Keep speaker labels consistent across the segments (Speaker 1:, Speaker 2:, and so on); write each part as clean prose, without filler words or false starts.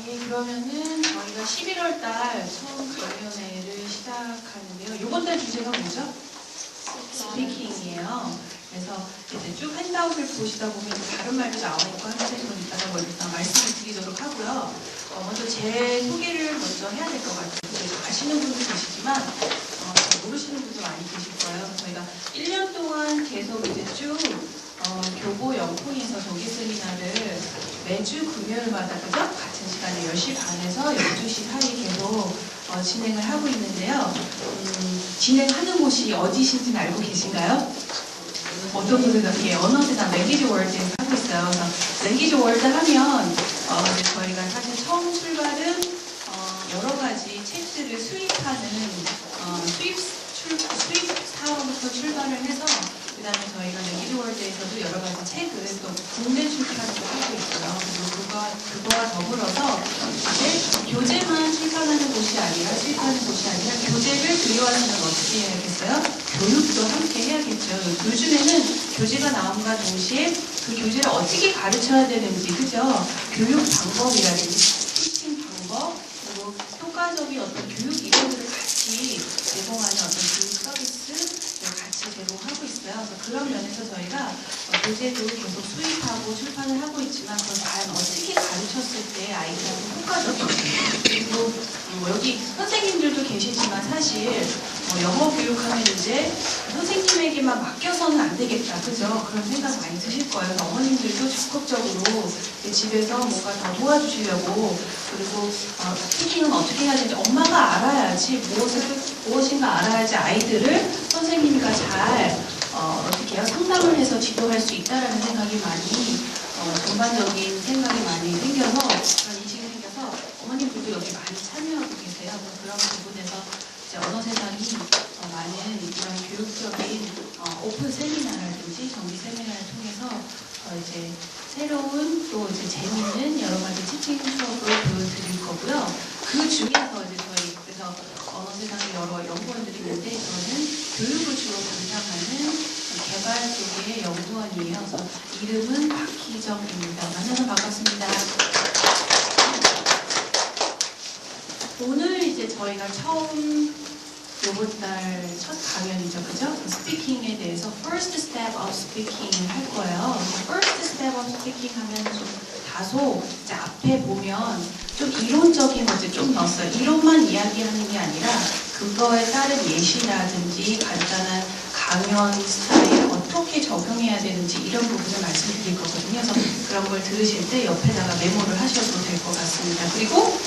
Speaker 1: 예, 그러면은 저희가 11월 달 처음 강연회를 시작하는데요. 이번 달 주제가 뭐죠? 스피킹이에요. 그래서 이제 쭉 핸드아웃을 보시다 보면 다른 말도 나오니까 한번 이따가 먼저 말씀을 드리도록 하고요. 먼저 제 소개를 먼저 해야 될 것 같아요. 아시는 분도 계시지만 잘 모르시는 분도 많이 계실 거예요. 저희가 1년 동안 계속 이제 쭉 교보 영풍에서 조기 세미나를 매주 금요일마다 그죠? 같은 시간에 10시 반에서 12시 사이 계속 진행을 하고 있는데요. 진행하는 곳이 어디신지는 알고 계신가요? 어떤 곳에서? 예, 언어세상 랭귀지 월드에서 하고 있어요. 그래서 랭귀지 월드 하면 이제 저희가 사실 처음 출발은 여러 가지 책들을 수입하는 수입 사업부터 출발을 해서 그 다음에 저희가 랭귀지 월드에서도 여러 가지 책을 또 국내 출판도 하고 있고요. 그리고 그거와 더불어서 이제 교재만 출판하는 곳이 아니라 수입하는 곳이 아니라 교재를 그리워하시면 어떻게 해야겠어요? 교육도 함께 해야겠죠. 요즘에는 교재가 나옴과 동시에 그 교재를 어떻게 가르쳐야 되는지, 그죠? 교육 방법이라든지 티칭 방법, 그리고 효과적인 어떤 교육 이론들을 같이 제공하는 어떤 교육 서비스 같이 제공하고 있어요. 그래서 그런 면에서 저희가 교재도 계속 수입하고 출판을 하고 있지만 그걸 과연 어떻게 가르쳤을 때 아이들한테 효과적인지, 그리고 여기 선생님들도 계시지만 사실 영어 교육하면 이제 선생님에게만 맡겨서는 안 되겠다, 그죠? 그런 생각 많이 드실 거예요. 어머님들도 적극적으로 집에서 뭔가 더 도와주시려고, 그리고 스피킹은 어떻게 해야 되는지 엄마가 알아야지, 무엇인가 알아야지 아이들을 선생님과 잘 어떻게 해요? 상담을 해서 지도할 수 있다라는 생각이 많이 전반적인 생각이 많이 생겨서, 그런 인식이 생겨서 어머님들도 여기 많이 참여하고 계세요. 그런 부분에서 이제 언어세상이 많은 이런 교육적인 오픈 세미나라든지 정기 세미나를 통해서 이제 새로운 또 이제 재미있는 여러 가지 티칭 수업을 보여드릴 거고요. 그 중에서 이제 저희 그래서 언어세상에 여러 연구원들이 있는데 저는 교육을 주로 담당하는 개발 쪽의 연구원이에요. 그래서 이름은 박희정입니다. 만나서 반갑습니다. 오늘 이제 저희가 처음 요번 달 첫 강연이죠, 그죠? 스피킹에 대해서 First Step of Speaking을 할 거예요. First Step of Speaking 하면 좀 다소 이제 앞에 보면 좀 이론적인 것을 좀 넣었어요. 이론만 이야기하는 게 아니라 그거에 따른 예시라든지 간단한 강연 스타일 어떻게 적용해야 되는지 이런 부분을 말씀드릴 거거든요. 그래서 그런 걸 들으실 때 옆에다가 메모를 하셔도 될 것 같습니다. 그리고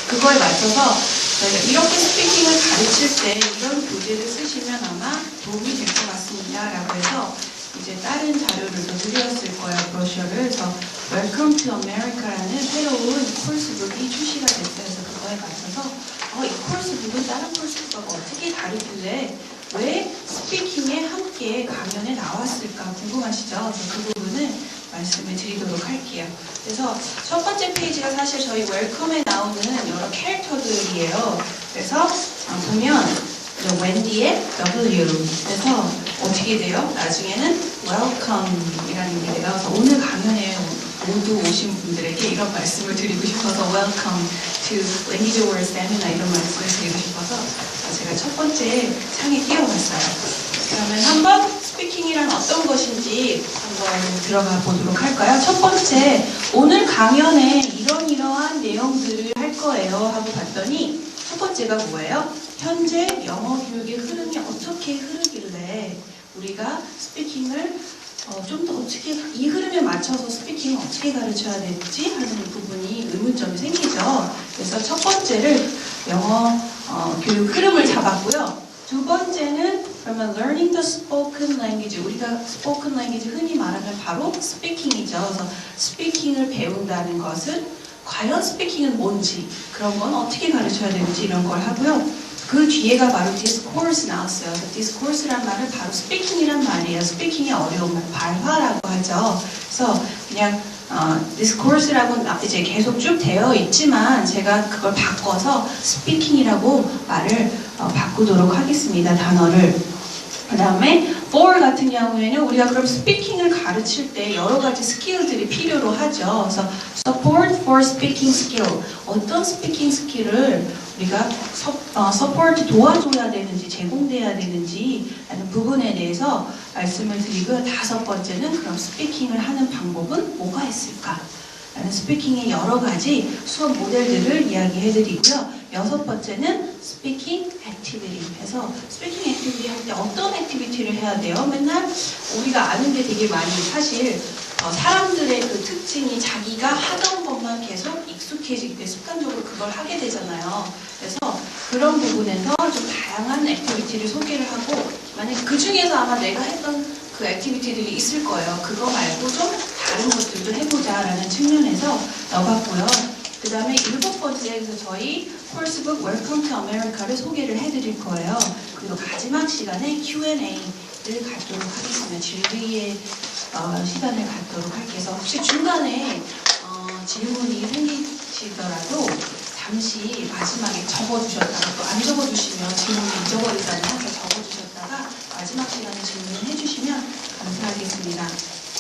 Speaker 1: 그거에 맞춰서 저희가 이렇게 스피킹을 가르칠 때 이런 교재를 쓰시면 아마 도움이 될 것 같습니다 라고 해서 이제 다른 자료를 더 드렸을 거예요. 브로셔를. 그래서 Welcome to America라는 새로운 코र्스북이 출시가 됐어요. 그래서 그거에 맞춰서 이 코र्스북은 다른 코र्스북하고 어떻게 다르길래 왜 스피킹에 함께 강연에 나왔을까 궁금하시죠? 그래서 그 부분은 말씀을 드리도록 할게요. 그래서 첫 번째 페이지가 사실 저희 웰컴에 나오는 여러 캐릭터들이에요. 그래서 보면 웬디의 W, 그래서 어떻게 돼요? 나중에는 welcome이라는 게 돼요. 그래서 오늘 강연에 모두 오신 분들에게 이런 말씀을 드리고 싶어서 welcome to Language World Seminar 이런 말씀을 드리고 싶어서 제가 첫 번째 창에 띄워봤어요. 그러면 한번 스피킹이란 어떤 것인지 한번 들어가 보도록 할까요? 첫 번째, 오늘 강연에 이러한 내용들을 할 거예요 하고 봤더니 첫 번째가 뭐예요? 현재 영어 교육의 흐름이 어떻게 흐르길래 우리가 스피킹을 좀 더 어떻게 이 흐름에 맞춰서 스피킹을 어떻게 가르쳐야 될지 하는 부분이 의문점이 생기죠. 그래서 첫 번째를 영어 교육 흐름을 잡았고요. 두 번째는 그러면 learning the spoken language, 우리가 spoken language 흔히 말하면 바로 speaking이죠. 그래서 speaking을 배운다는 것은 과연 스피킹은 뭔지, 그런 건 어떻게 가르쳐야 되는지 이런 걸 하고요. 그 뒤에가 바로 discourse 나왔어요. 그래서 discourse란 말은 바로 speaking이란 말이에요. speaking의 어려운 말, 발화라고 하죠. 그래서 그냥 discourse라고 이제 계속 쭉 되어 있지만 제가 그걸 바꿔서 speaking이라고 말을 바꾸도록 하겠습니다. 단어를. 그 다음에 for 같은 경우에는 우리가 그럼 스피킹을 가르칠 때 여러 가지 스킬들이 필요로 하죠. 그래서 support for speaking skill. 어떤 스피킹 스킬을 우리가 support 도와줘야 되는지 제공돼야 되는지 라는 부분에 대해서 말씀을 드리고, 다섯 번째는 그럼 스피킹을 하는 방법은 뭐가 있을까? 라는 스피킹의 여러 가지 수업 모델들을 이야기해드리고요. 여섯 번째는 스피킹 액티비티 해서 스피킹 액티비티 할 때 어떤 액티비티를 해야 돼요? 맨날 우리가 아는 게 되게 많이 사실 사람들의 그 특징이 자기가 하던 것만 계속 익숙해지기 때문에 습관적으로 그걸 하게 되잖아요. 그래서 그런 부분에서 좀 다양한 액티비티를 소개를 하고, 만약 그 중에서 아마 내가 했던 그 액티비티들이 있을 거예요. 그거 말고 좀 다른 것들도 해보자라는 측면에서 넣어봤고요. 그 다음에 일곱 번째에서 저희 코र्스북 Welcome to America를 소개를 해드릴 거예요. 그리고 마지막 시간에 Q&A를 갖도록 하겠습니다. 질의의 시간을 갖도록 할게요. 그래서 혹시 중간에 질문이 생기시더라도 잠시 마지막에 적어주셨다가, 또 안 적어주시면 질문을 잊어버리잖아요. 그래서 적어주셨다가 마지막 시간에 질문을 해주시면 감사하겠습니다.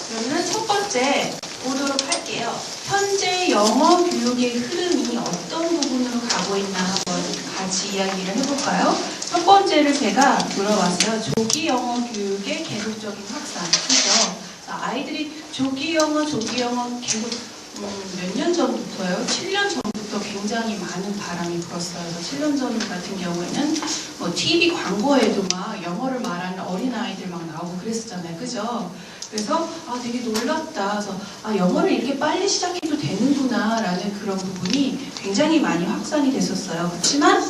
Speaker 1: 그러면 첫 번째 보도록 할게요. 현재 영어 교육의 흐름이 어떤 부분으로 가고 있나 한번 같이 이야기를 해볼까요? 첫 번째를 제가 물어봤어요. 조기 영어 교육의 계속적인 확산. 그죠? 아이들이 조기 영어 계속 몇 년 전부터요? 7년 전부터 굉장히 많은 바람이 불었어요. 그래서 7년 전 같은 경우에는 TV 광고에도 막 영어를 말하는 어린아이들 막 나오고 그랬었잖아요. 그죠? 그래서 되게 놀랍다. 그래서 영어를 이렇게 빨리 시작해도 되는구나 라는 그런 부분이 굉장히 많이 확산이 됐었어요. 그렇지만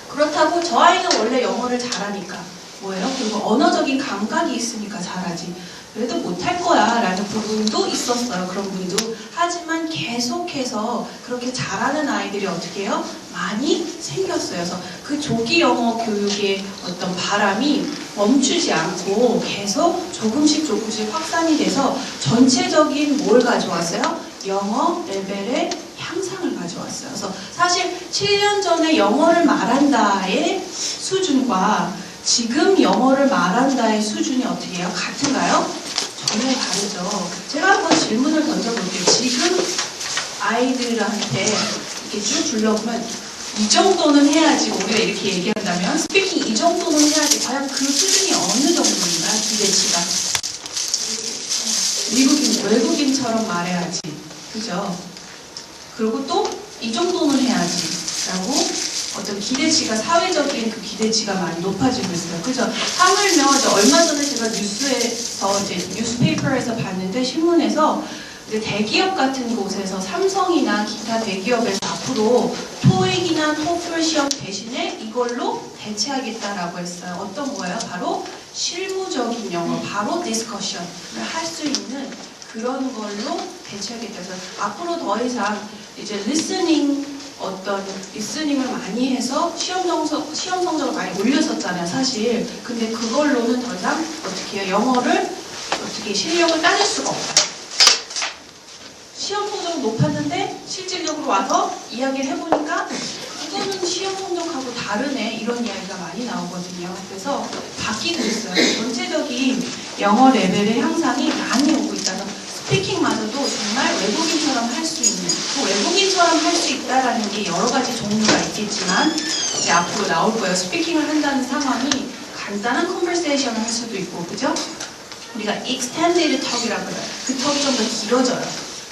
Speaker 1: 그렇다고 저 아이는 원래 영어를 잘하니까 뭐예요? 그리고 언어적인 감각이 있으니까 잘하지. 그래도 못할 거야 라는 부분도 있었어요. 그런 분도. 하지만 계속해서 그렇게 잘하는 아이들이 어떻게 해요? 많이 생겼어요. 그래서 그 조기 영어 교육의 어떤 바람이 멈추지 않고 계속 조금씩 확산이 돼서 전체적인 뭘 가져왔어요? 영어 레벨의 향상을 가져왔어요. 그래서 사실 7년 전에 영어를 말한다의 수준과 지금 영어를 말한다의 수준이 어떻게 해요? 같은가요? 전혀 다르죠. 제가 한번 질문을 던져볼게요. 지금 아이들한테 이렇게 쭉 둘러보면 이 정도는 해야지, 우리가 이렇게 얘기한다면 스피킹 이 정도는 해야지, 과연 그 수준이 어느 정도인가요? 기대치가. 외국인처럼 말해야지. 그죠? 그리고 또 이 정도는 해야지 라고 어떤 기대치가, 사회적인 그 기대치가 많이 높아지고 있어요. 그죠? 하물며 얼마 전에 제가 뉴스에서 뉴스페이퍼에서 봤는데, 신문에서 이제 대기업 같은 곳에서 삼성이나 기타 대기업에서 앞으로 토익이나 토플 시험 대신에 이걸로 대체하겠다라고 했어요. 어떤 거예요? 바로 실무적인 영어, 바로 디스커션을 할 수 있는 그런 걸로 대체하겠다. 그래서 앞으로 더 이상 이제 리스닝을 많이 해서 시험 성적을 많이 올렸었잖아요, 사실. 근데 그걸로는 더 이상 어떻게 해요? 영어를 어떻게 실력을 따질 수가 없다. 시험 성적은 높았는데 실질적으로 와서 이야기를 해보니까 이거는 시험 성적하고 다르네, 이런 이야기가 많이 나오거든요. 그래서 바뀌고 있어요. 전체적인 영어 레벨의 향상이 많이 오고 있다서 스피킹마저도 정말 외국인처럼 할 수 있는, 그 외국인처럼 할 수 있다라는 게 여러 가지 종류가 있겠지만 이제 앞으로 나올 거예요. 스피킹을 한다는 상황이 간단한 컨버세이션을 할 수도 있고, 그죠? 우리가 extended talk이라고 해요. 그 턱이 좀 더 길어져요.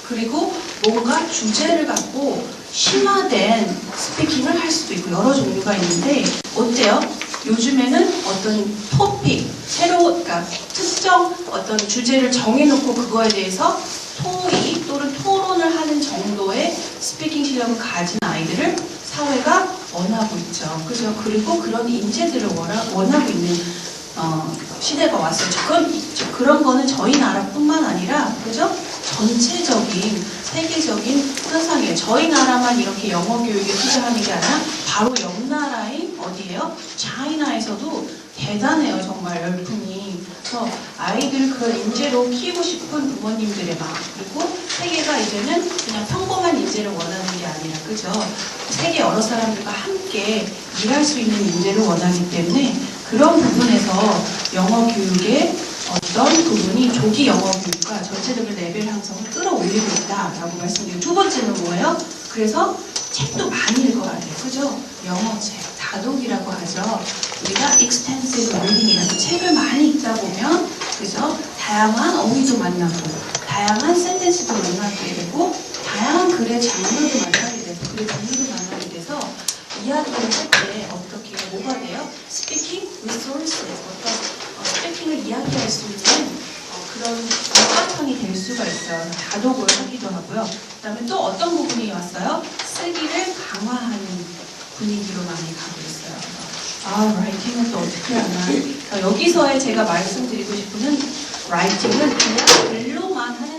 Speaker 1: 그리고 뭔가 주제를 갖고 심화된 스피킹을 할 수도 있고 여러 종류가 있는데, 어때요? 요즘에는 어떤 토픽, 그러니까 특정 어떤 주제를 정해놓고 그거에 대해서 토의 또는 토론을 하는 정도의 스피킹 실력을 가진 아이들을 사회가 원하고 있죠. 그죠? 그리고 그런 인재들을 원하고 있는 시대가 왔어요. 그런 거는 저희 나라뿐만 아니라, 그죠? 전체적인 세계적인 현상이에요. 저희 나라만 이렇게 영어 교육에 투자하는 게 아니라 바로 옆 나라인 어디예요? 차이나에서도 대단해요. 정말 열풍이. 그래서 아이들을 그런 인재로 키우고 싶은 부모님들의 마음, 그리고 세계가 이제는 그냥 평범한 인재를 원하는 게 아니라, 그죠? 세계 여러 사람들과 함께 일할 수 있는 인재를 원하기 때문에 그런 부분에서 교육의 어떤 부분이 조기 영어 교육과 전체적인 레벨 향상을 끌어올리고 있다라고 말씀드리고, 두 번째는 뭐예요? 그래서 책도 많이 읽어야 돼요. 그죠? 영어책, 다독이라고 하죠. 우리가 extensive reading이라는 책을 많이 읽다 보면, 그죠? 다양한 어휘도 만나고, 다양한 센텐스도 만나게 되고, 다양한 글의 장르도 만나게 되고, 글의 종류도 만나게 돼서 이야기를 할 때 어떻게 뭐가 돼요? Speaking resources, 어떤 스피킹을 이야기할 수 있는 그런 바탕이 될 수가 있어요. 다독을 하기도 하고요. 그 다음에 또 어떤 부분이 왔어요? 쓰기를 강화하는 분위기로 많이 가고 있어요. 아, 라이팅은 또 어떻게 하나. 여기서의 제가 말씀드리고 싶은 라이팅은 그냥 글로만 하는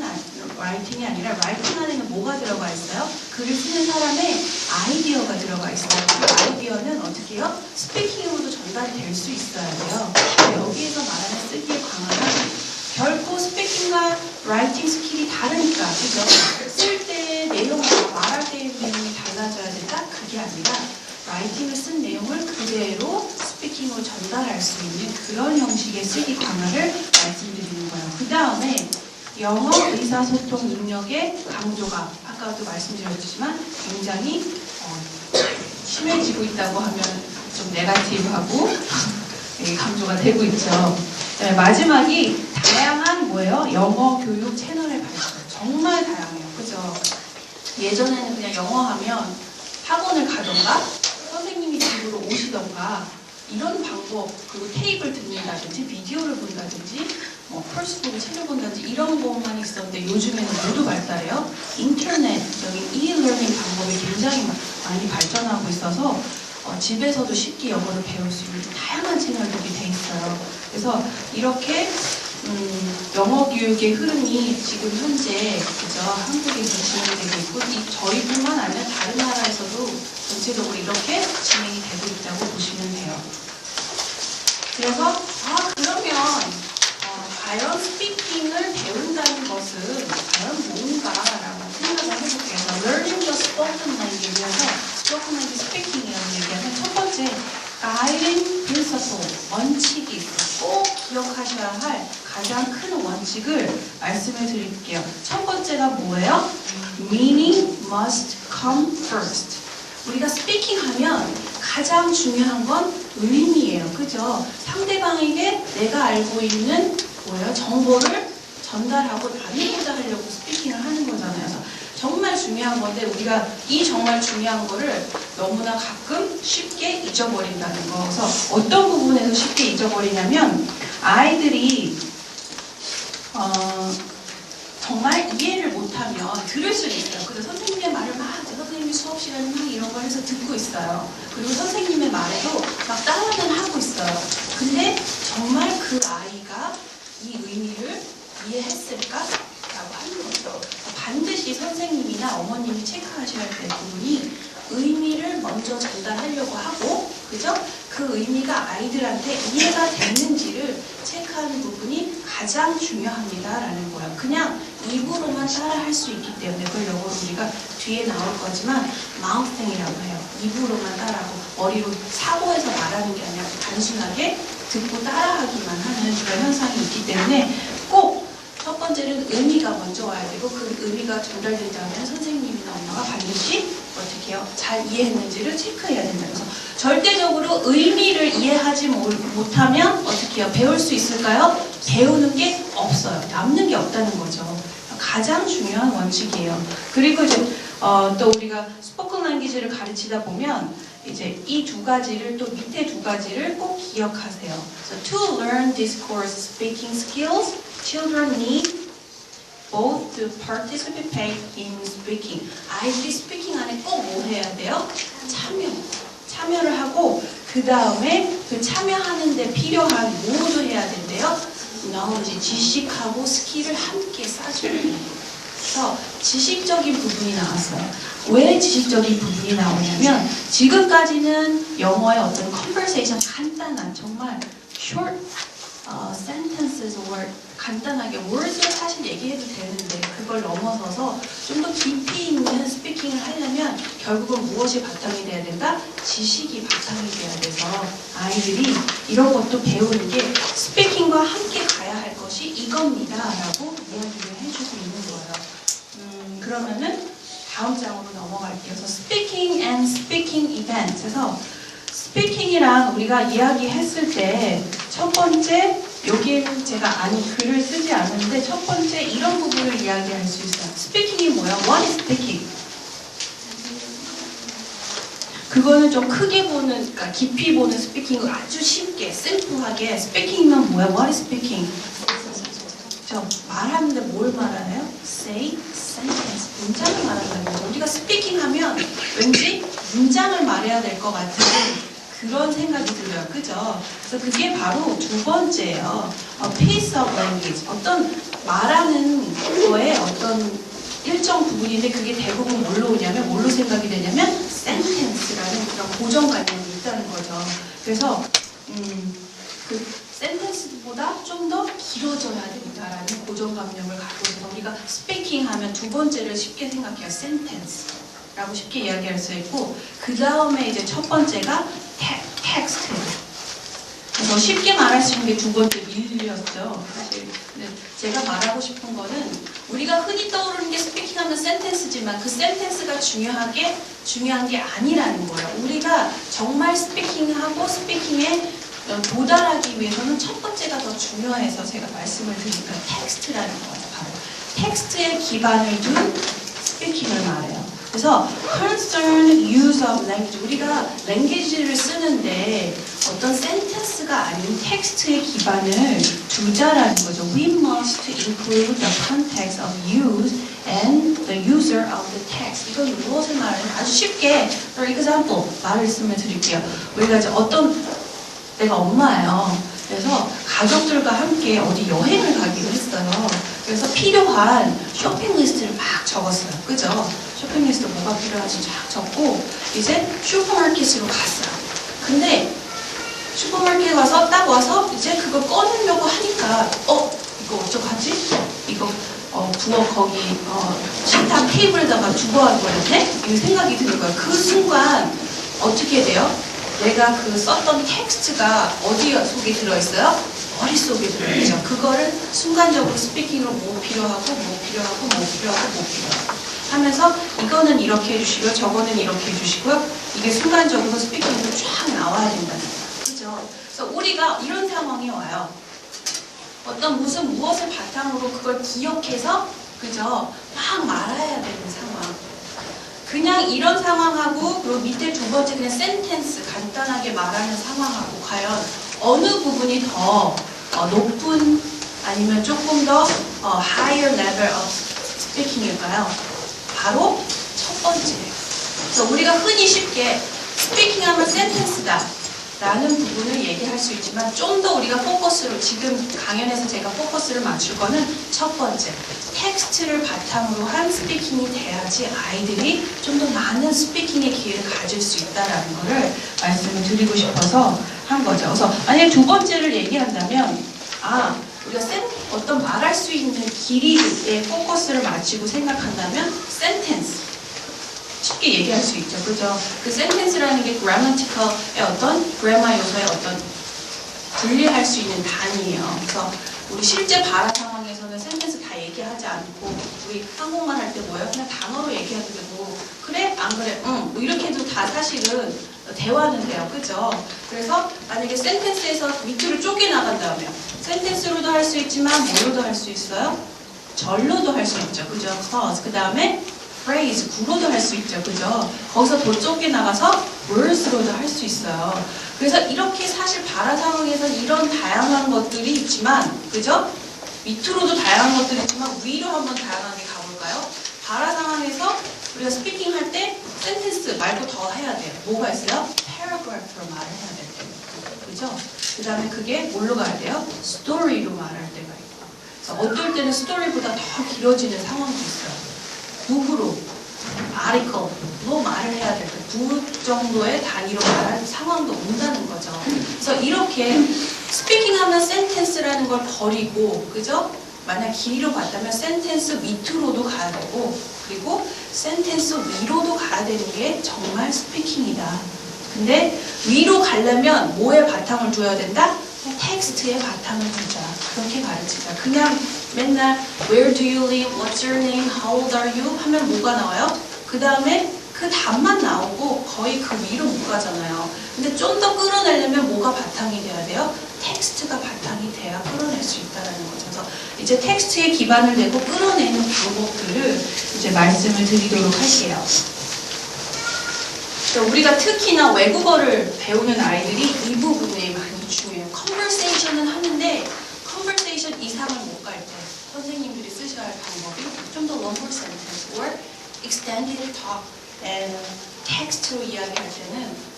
Speaker 1: 라이팅이 아니라, 라이팅 안에는 뭐가 들어가 있어요? 글을 쓰는 사람의 아이디어가 들어가 있어요. 그 아이디어는 어떻게 해요? 스피킹으로도 전달이 될 수 있어야 돼요. 여기에서 말하는 쓰기의 강화는 결코 스피킹과 라이팅 스킬이 다르니까, 그죠? 쓸 때 내용과 말할 때의 내용이 달라져야 된다? 그게 아니라 라이팅을 쓴 내용을 그대로 스피킹으로 전달할 수 있는 그런 형식의 쓰기 강화를 말씀드리는 거예요. 그 다음에 영어 의사소통 능력의 강조가 아까도 말씀드렸지만 굉장히 심해지고 있다고 하면 좀 네거티브하고 강조가 되고 있죠. 네, 마지막이 다양한 뭐예요? 영어 교육 채널의 발전. 정말 다양해요. 그죠? 예전에는 그냥 영어 하면 학원을 가던가 선생님이 집으로 오시던가 이런 방법, 그리고 테이프를 듣는다든지 비디오를 본다든지 펄스북을 챙겨본다든지 이런 것만 있었는데, 요즘에는 모두 발달해요. 인터넷적인 e-learning 방법이 굉장히 많이 발전하고 있어서 집에서도 쉽게 영어를 배울 수 있는 다양한 채널들이 돼 있어요. 그래서 이렇게 영어 교육의 흐름이 지금 현재, 그죠? 한국에서 진행되고 있고, 저희뿐만 아니라 다른 나라에서도 전체적으로 이렇게 진행이 되고 있다고 보시면 돼요. 그래서 그러면 과연 스피킹을 배운다는 것은 과연 뭔가라고 생각을 해볼게요. Learning the spoken language에서 spoken language speaking이라는 얘기하면 첫 번째 guiding principle, 원칙이 있어요. 꼭 기억하셔야 할 가장 큰 원칙을 말씀을 드릴게요. 첫 번째가 뭐예요? Meaning must come first. 우리가 스피킹 하면 가장 중요한 건 의미예요. 그죠? 상대방에게 내가 알고 있는 뭐예요? 정보를 전달하고 나누고자 하려고 스피킹을 하는 거잖아요. 그래서 정말 중요한 건데, 우리가 이 정말 중요한 거를 너무나 가끔 쉽게 잊어버린다는 거. 그래서 어떤 부분에서 쉽게 잊어버리냐면, 아이들이 정말 이해를 못하면 들을 수는 있어요. 그래서 선생님의 말을 선생님이 수업 시간에 막 이런 걸 해서 듣고 있어요. 그리고 선생님의 말에도 막 따라는 하고 있어요. 근데 정말 그 아이가 이 의미를 이해했을까? 라고 하는 거죠. 반드시 선생님이나 어머님이 체크하셔야 될 부분이 의미를 먼저 전달하려고 하고, 그죠? 그 의미가 아이들한테 이해가 됐는지를 체크하는 부분이 가장 중요합니다라는 거예요. 그냥 입으로만 따라할 수 있기 때문에, 그걸 영어로 우리가 뒤에 나올 거지만 마우스팅이라고 해요. 입으로만 따라하고 머리로 사고해서 말하는 게 아니라 단순하게 듣고 따라하기만 하는 그런 현상이 있기 때문에, 꼭 첫 번째는 의미가 먼저 와야 되고, 그 의미가 전달된다면 선생님이나 엄마가 반드시 어떻게 해요? 잘 이해했는지를 체크해야 된다. 그래서 절대적으로 의미를 이해하지 못하면 어떻게 해요? 배울 수 있을까요? 배우는 게 없어요. 남는 게 없다는 거죠. 가장 중요한 원칙이에요. 그리고 이제 또 우리가 스포큰 랭귀지를 가르치다 보면 이제 이 두 가지를, 또 밑에 두 가지를 꼭 기억하세요. So to learn discourse speaking skills, children need both to participate in speaking. 아이들이 스피킹 안에 꼭 뭐 해야 돼요? 참여를 하고, 그 다음에 그 참여하는 데 필요한 뭐도 해야 된대요? knowledge, 지식하고 스킬을 함께 쌓아줘야 돼요. 그래서 지식적인 부분이 나왔어요. 왜 지식적인 부분이 나오냐면, 지금까지는 영어의 어떤 conversation, 간단한 정말 short sentences or 간단하게 words를 사실 얘기해도 되는데, 그걸 넘어서서 좀 더 깊이 있는 스피킹을 하려면 결국은 무엇이 바탕이 돼야 된다? 지식이 바탕이 돼야 돼서 아이들이 이런 것도 배우는 게 스피킹과 함께 가야 할 것이 이겁니다 라고 이야기를 해줄 수 있는 거예요. 그러면은 다음 장으로 넘어갈게요. 그래서 speaking and speaking event에서 스피킹이랑 우리가 이야기했을 때 첫 번째, 여기에는 제가 글을 쓰지 않는데 첫 번째 이런 부분을 이야기할 수 있어요. 스피킹이 뭐야? What is speaking? 그거는 좀 크게 보는, 그러니까 깊이 보는 스피킹을 아주 쉽게, 심플하게 스피킹이면 뭐야? What is speaking? 저 말하는데 뭘 말하나요? Say, sentence, 문장을 말한다는 거죠. 우리가 스피킹 하면 왠지 문장을 말해야 될 것 같은 그런 생각이 들어요. 그죠? 그래서 그게 바로 두 번째예요. piece of language. 어떤 말하는 거에 어떤 일정 부분인데 그게 대부분 뭘로 오냐면 뭘로 생각이 되냐면 sentence라는 그런 고정관념이 있다는 거죠. 그래서 그 sentence보다 좀 더 길어져야 된다라는 고정관념을 갖고 있어서 우리가 speaking 하면 두 번째를 쉽게 생각해요. sentence. 라고 쉽게 이야기할 수 있고 그 다음에 이제 첫 번째가 텍스트. 그래서 쉽게 말할 수 있는 게 두 번째 밀렸죠. 사실 근데 제가 말하고 싶은 거는 우리가 흔히 떠오르는 게 스피킹하면 센텐스지만 그 센텐스가 중요한 게 아니라는 거예요. 우리가 정말 스피킹하고 스피킹에 도달하기 위해서는 첫 번째가 더 중요해서 제가 말씀을 드리니까 텍스트라는 거예요. 바로 텍스트에 기반을 둔 스피킹을 말해요. 그래서 concerned use of language, 우리가 language를 쓰는데 어떤 sentence가 아닌 텍스트의 기반을 두자라는 거죠. We must include the context of use and the user of the text. 이건 무엇을 말하는 아주 쉽게 for example 말씀을 드릴게요. 우리가 이제 내가 엄마예요. 그래서 가족들과 함께 어디 여행을 가기로 했어요. 그래서 필요한 쇼핑 리스트를 막 적었어요. 그죠? 쇼핑 리스트 뭐가 필요한지 쫙 적고 이제 슈퍼마켓으로 갔어요. 근데 슈퍼마켓에 가서 딱 와서 이제 그걸 꺼내려고 하니까 이거 어떡하지? 이거 부엌 거기 식탁 테이블에다가 두고 와버렸네? 이 생각이 드는 거예요. 그 순간 어떻게 돼요? 내가 그 썼던 텍스트가 어디 속에 들어있어요? 머릿속에 들어있죠. 그거를 순간적으로 스피킹으로 뭐 필요하고 뭐 필요하고 뭐 필요하고 뭐 필요하고 하면서 이거는 이렇게 해주시고요. 저거는 이렇게 해주시고요. 이게 순간적으로 스피킹으로 쫙 나와야 된다는 거예요. 그죠? 그래서 우리가 이런 상황이 와요. 어떤 무엇을 바탕으로 그걸 기억해서 그죠? 막 말아야 되는 상황. 그냥 이런 상황하고 그리고 밑에 두 번째 그냥 센텐스 간단하게 말하는 상황하고 과연 어느 부분이 더 높은 아니면 조금 더 higher level of speaking일까요? 바로 첫 번째예요. 그래서 우리가 흔히 쉽게 스피킹하면 센텐스다 라는 부분을 얘기할 수 있지만 좀 더 우리가 포커스로 지금 강연에서 제가 포커스를 맞출 거는 첫 번째 텍스트를 바탕으로 한 스피킹이 돼야지 아이들이 좀 더 많은 스피킹의 기회를 가질 수 있다라는 거를 말씀을 드리고 싶어서 한 거죠. 그래서 만약에 두 번째를 얘기한다면 우리가 어떤 말할 수 있는 길이에 포커스를 맞추고 생각한다면 센텐스 쉽게 얘기할 수 있죠. 그죠? 그 센텐스라는 게 grammatical의 어떤 그래마 요소의 어떤 분리할 수 있는 단위예요. 그래서 우리 실제 발화 상황에서는 센텐스 다 얘기하지 않고 우리 한국말 할 때 뭐예요? 그냥 단어로 얘기해도 되고 그래? 안 그래? 응. 뭐 이렇게 해도 다 사실은 대화는 돼요. 그죠? 그래서 만약에 센텐스에서 밑으로 쪼개나간다면 센텐스로도 할 수 있지만 뭐로도 할 수 있어요? 절로도 할 수 있죠. 그죠? clause. 그 다음에 phrase, 구로도 할 수 있죠. 그죠? 거기서 더 쪼개나가서 words로도 할 수 있어요. 그래서 이렇게 사실 발화 상황에서 이런 다양한 것들이 있지만 그죠? 밑으로도 다양한 것들이 있지만 위로 한번 다양하게 가볼까요? 발화 상황에서 우리가 스피킹 할 때 센텐스 말고 더 해야 돼요. 뭐가 있어요? paragraph로 말을 해야 될 때. 그죠? 그 다음에 그게 뭘로 가야 돼요? 스토리로 말할 때가 있고. 그래서 어떨 때는 스토리보다 더 길어지는 상황도 있어요. 북으로, article로 말을 해야 될 때, 북 정도의 단위로 말할 상황도 온다는 거죠. 그래서 이렇게 스피킹하면 센텐스라는 걸 버리고, 그죠? 만약 길이로 봤다면 센텐스 밑으로도 가야 되고, 그리고 센텐스 위로도 가야 되는 게 정말 스피킹이다. 근데 위로 가려면 뭐에 바탕을 둬야 된다? 텍스트에 바탕을 두자. 그렇게 가르치자. 그냥 맨날 Where do you live? What's your name? How old are you? 하면 뭐가 나와요? 그 다음에 그 답만 나오고 거의 그 위로 못 가잖아요. 근데 좀 더 끌어내려면 뭐가 바탕이 돼야 돼요? 텍스트가 바탕이 돼야 끌어낼 수 있다는 거죠. 그래서 이제 텍스트에 기반을 내고 끌어내는 방법들을 이제 말씀을 드리도록 할게요. 우리가 특히나 외국어를 배우는 아이들이 이 부분에 많이 중요해요. 컨버세이션은 하는데 컨버세이션 이상을 못 갈 때 선생님들이 쓰셔야 할 방법이 좀 더 longer sentence or extended talk and 텍스트로 이야기할 때는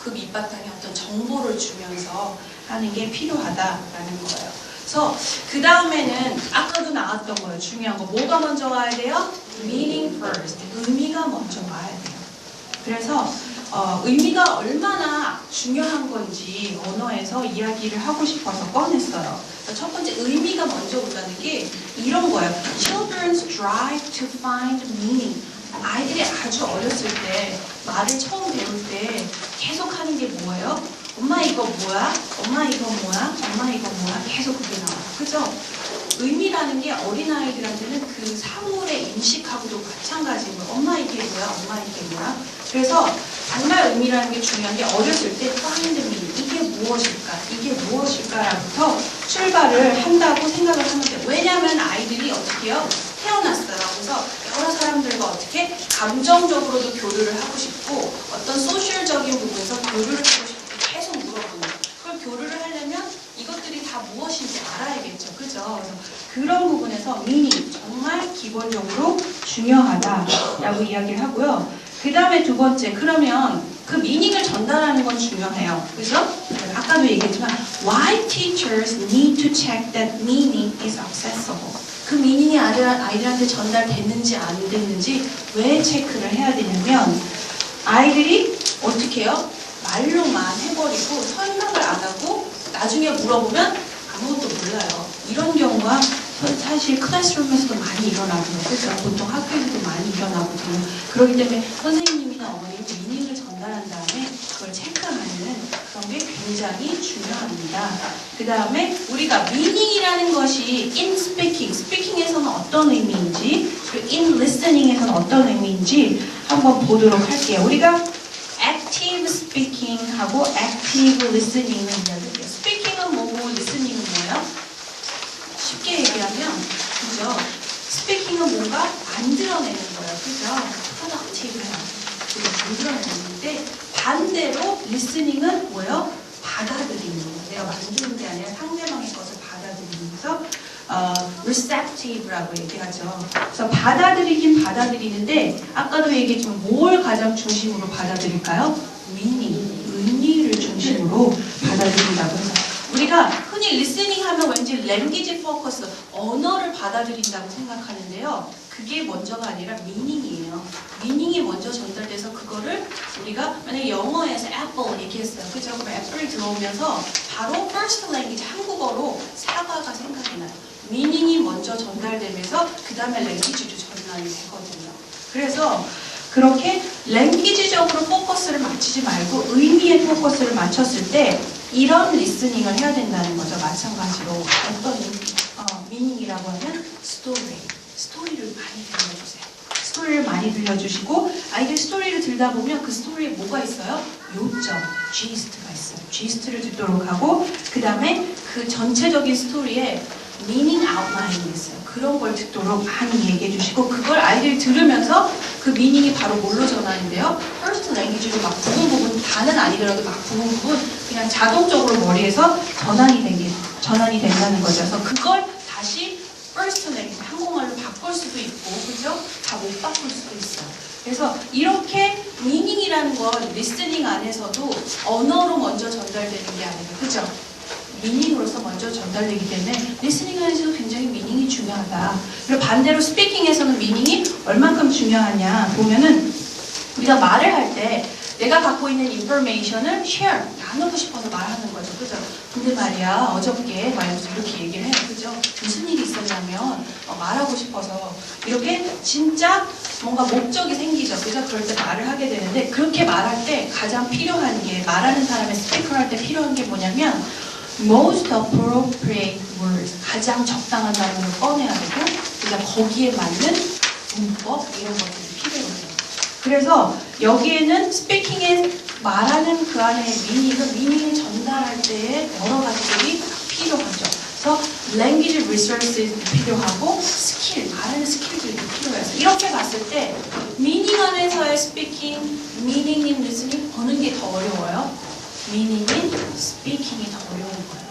Speaker 1: 그 밑바탕에 어떤 정보를 주면서 하는 게 필요하다라는 거예요. 그래서 그 다음에는 아까도 나왔던 거예요. 중요한 거 뭐가 먼저 와야 돼요? meaning first. 의미가 먼저 와야 돼요. 그래서 의미가 얼마나 중요한 건지 언어에서 이야기를 하고 싶어서 꺼냈어요. 첫 번째 의미가 먼저 온다는 게 이런 거예요. Children's drive to find meaning. 아이들이 아주 어렸을 때 말을 처음 배울 때 계속 하는 게 뭐예요? 엄마 이거 뭐야? 엄마 이거 뭐야? 엄마 이거 뭐야? 계속 그게 나와요. 그죠? 의미라는 게 어린아이들한테는 그 사물의 인식하고도 마찬가지인 거예요. 엄마 이게 뭐야? 엄마 이게 뭐야? 그래서 정말 의미라는 게 중요한 게 어렸을 때 find meaning. 이게 무엇일까? 이게 무엇일까부터 출발을 한다고 생각을 하면 돼요. 왜냐하면 아이들이 어떻게 해요? 태어났어요. 그래서 여러 사람들과 어떻게 감정적으로도 교류를 하고 싶고 어떤 소셜적인 부분에서 교류를 하고 싶고 계속 물어보는 그걸 교류를 하려면 이것들이 다 무엇인지 알아야겠죠. 그죠? 그래서 그런 부분에서 meaning 정말 기본적으로 중요하다라고 이야기를 하고요. 그 다음에 두 번째, 그러면 그 meaning을 전달하는 건 중요해요. 그죠? 아까도 얘기했지만 why teachers need to check that meaning is accessible. 그 meaning이 아이들한테 전달됐는지 안 됐는지 왜 체크를 해야 되냐면 아이들이 어떻게 해요? 말로만 해버리고 설명을 안 하고 나중에 물어보면 아무것도 몰라요. 이런 경우가 사실 클래스룸에서도 많이 일어나고요. 그렇죠? 보통 학교에서도 많이 일어나거든요. 그렇기 때문에 선생님이나 어머님이 미닝을 전달한 다음에 그걸 체크하는 그런 게 굉장히 중요합니다. 그 다음에 우리가 미닝이라는 것이 in speaking, speaking에서는 어떤 의미인지 그리고 in listening에서는 어떤 의미인지 한번 보도록 할게요. 우리가 active speaking하고 active listening을 이야기해요. speaking은 뭐고 listening은 뭐예요? 쉽게 얘기하면 그죠? 스피킹은 뭔가 만들어내는 거예요. 그죠? productive해요. 만들어내는데 반대로 리스닝은 뭐예요? 받아들이는 거예요. 내가 만드는 게 아니라 상대방의 것을 받아들이면서 receptive라고 얘기하죠. 그래서 받아들이긴 받아들이는데 아까도 얘기했지만 뭘 가장 중심으로 받아들일까요? meaning, 의미를 중심으로 받아들인다고 해서 우리가 흔히 리스닝 하면 왠지 랭귀지 포커스, 언어를 받아들인다고 생각하는데요. 그게 먼저가 아니라 미닝이에요. 미닝이 먼저 전달돼서 그거를 우리가 만약에 영어에서 애플 얘기했어요. 그죠? 그럼 애플이 들어오면서 바로 first language 한국어로 사과가 생각이 나요. 미닝이 먼저 전달되면서 그 다음에 랭귀지도 전달이 되거든요. 그래서 그렇게 랭귀지적으로 포커스를 맞추지 말고 의미에 포커스를 맞췄을 때 이런 리스닝을 해야 된다는 거죠. 마찬가지로 어떤 미닝이라고 하면 스토리를 많이 들려주세요. 스토리를 많이 들려주시고 아이들 스토리를 들다 보면 그 스토리에 뭐가 있어요? 요점, 지스트가 있어요. 지스트를 듣도록 하고 그 다음에 그 전체적인 스토리에 미닝 아웃라인이 있어요. 그런 걸 듣도록 많이 얘기해 주시고 그걸 아이들이 들으면서 그 미닝이 바로 뭘로 전환인데요? 퍼스트 랭귀지로 막 부분 다는 아니더라도 막 부분 그냥 자동적으로 머리에서 전환이 된다는 거죠. 그래서 그걸 다시 퍼스트 랭귀지 한국말로 바꿀 수도 있고 그죠? 다 못 바꿀 수도 있어요. 그래서 이렇게 미닝이라는 건 리스닝 안에서도 언어로 먼저 전달되는 게 아니라 그죠? 미닝으로서 먼저 전달되기 때문에 리스닝 안에서도 굉장히 미닝이 중요하다. 그리고 반대로 스피킹에서는 미닝이 얼만큼 중요하냐 보면은 우리가 말을 할 때 내가 갖고 있는 인포메이션을 share, 나누고 싶어서 말하는 거죠. 그죠? 근데 말이야 어저께 말면서 이렇게 얘기를 해요. 그죠? 무슨 일이 있었냐면 말하고 싶어서 이렇게 진짜 뭔가 목적이 생기죠. 그죠? 그럴 때 말을 하게 되는데 그렇게 말할 때 가장 필요한 게 말하는 사람의 스피커 할 때 필요한 게 뭐냐면 most appropriate words, 가장 적당한 단어를 꺼내야 되고, 그다음 거기에 맞는 문법 이런 것들이 필요해요. 그래서 여기에는 스피킹에 말하는 그 안에 미닝을 전달할 때에 여러 가지들이 필요하죠. 그래서 language resources 필요하고 스킬, 말하는 스킬들이 필요해서 이렇게 봤을 때 미닝 안에서의 스피킹, 미닝인 리스닝 어느 게 더 어려워요? 미닝인 스피킹이 더 어려운 거예요.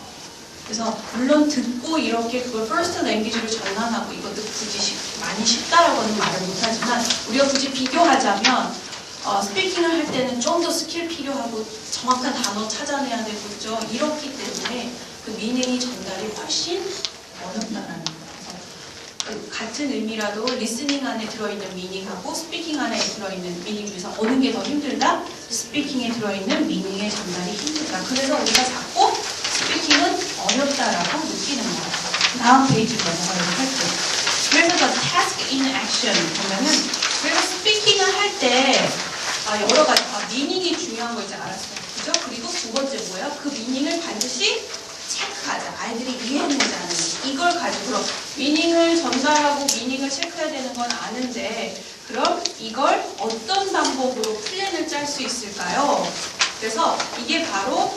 Speaker 1: 그래서 물론 듣고 이렇게 그걸 first language로 전환하고 이것도 굳이 많이 쉽다라고는 말을 못하지만 우리가 굳이 비교하자면 스피킹을 할 때는 좀 더 스킬 필요하고 정확한 단어 찾아내야 되고 그죠? 이렇기 때문에 그 미닝이 전달이 훨씬 어렵다라는 거예요. 그래서 같은 의미라도 리스닝 안에 들어있는 미닝하고 스피킹 안에 들어있는 미닝 중에서 어느 게 더 힘들다? 스피킹에 들어있는 미닝의 전달이 힘들다. 그래서 우리가 자꾸 스피킹은 어렵다라고 느끼는 거예요. 다음 페이지로 넘어가도록 할게요. 그래서 the task in action 보면은 그래서 스피킹을 할 때 여러 가지 미닝이 중요한 거 이제 알았어요. 그죠? 그리고 두 번째 뭐예요? 그 미닝을 반드시 체크하자. 아이들이 이해했는지 안 했는지. 이걸 가지고 그럼 미닝을 전달하고 미닝을 체크해야 되는 건 아는데 그럼 이걸 어떤 방법으로 플랜을 짤 수 있을까요? 그래서 이게 바로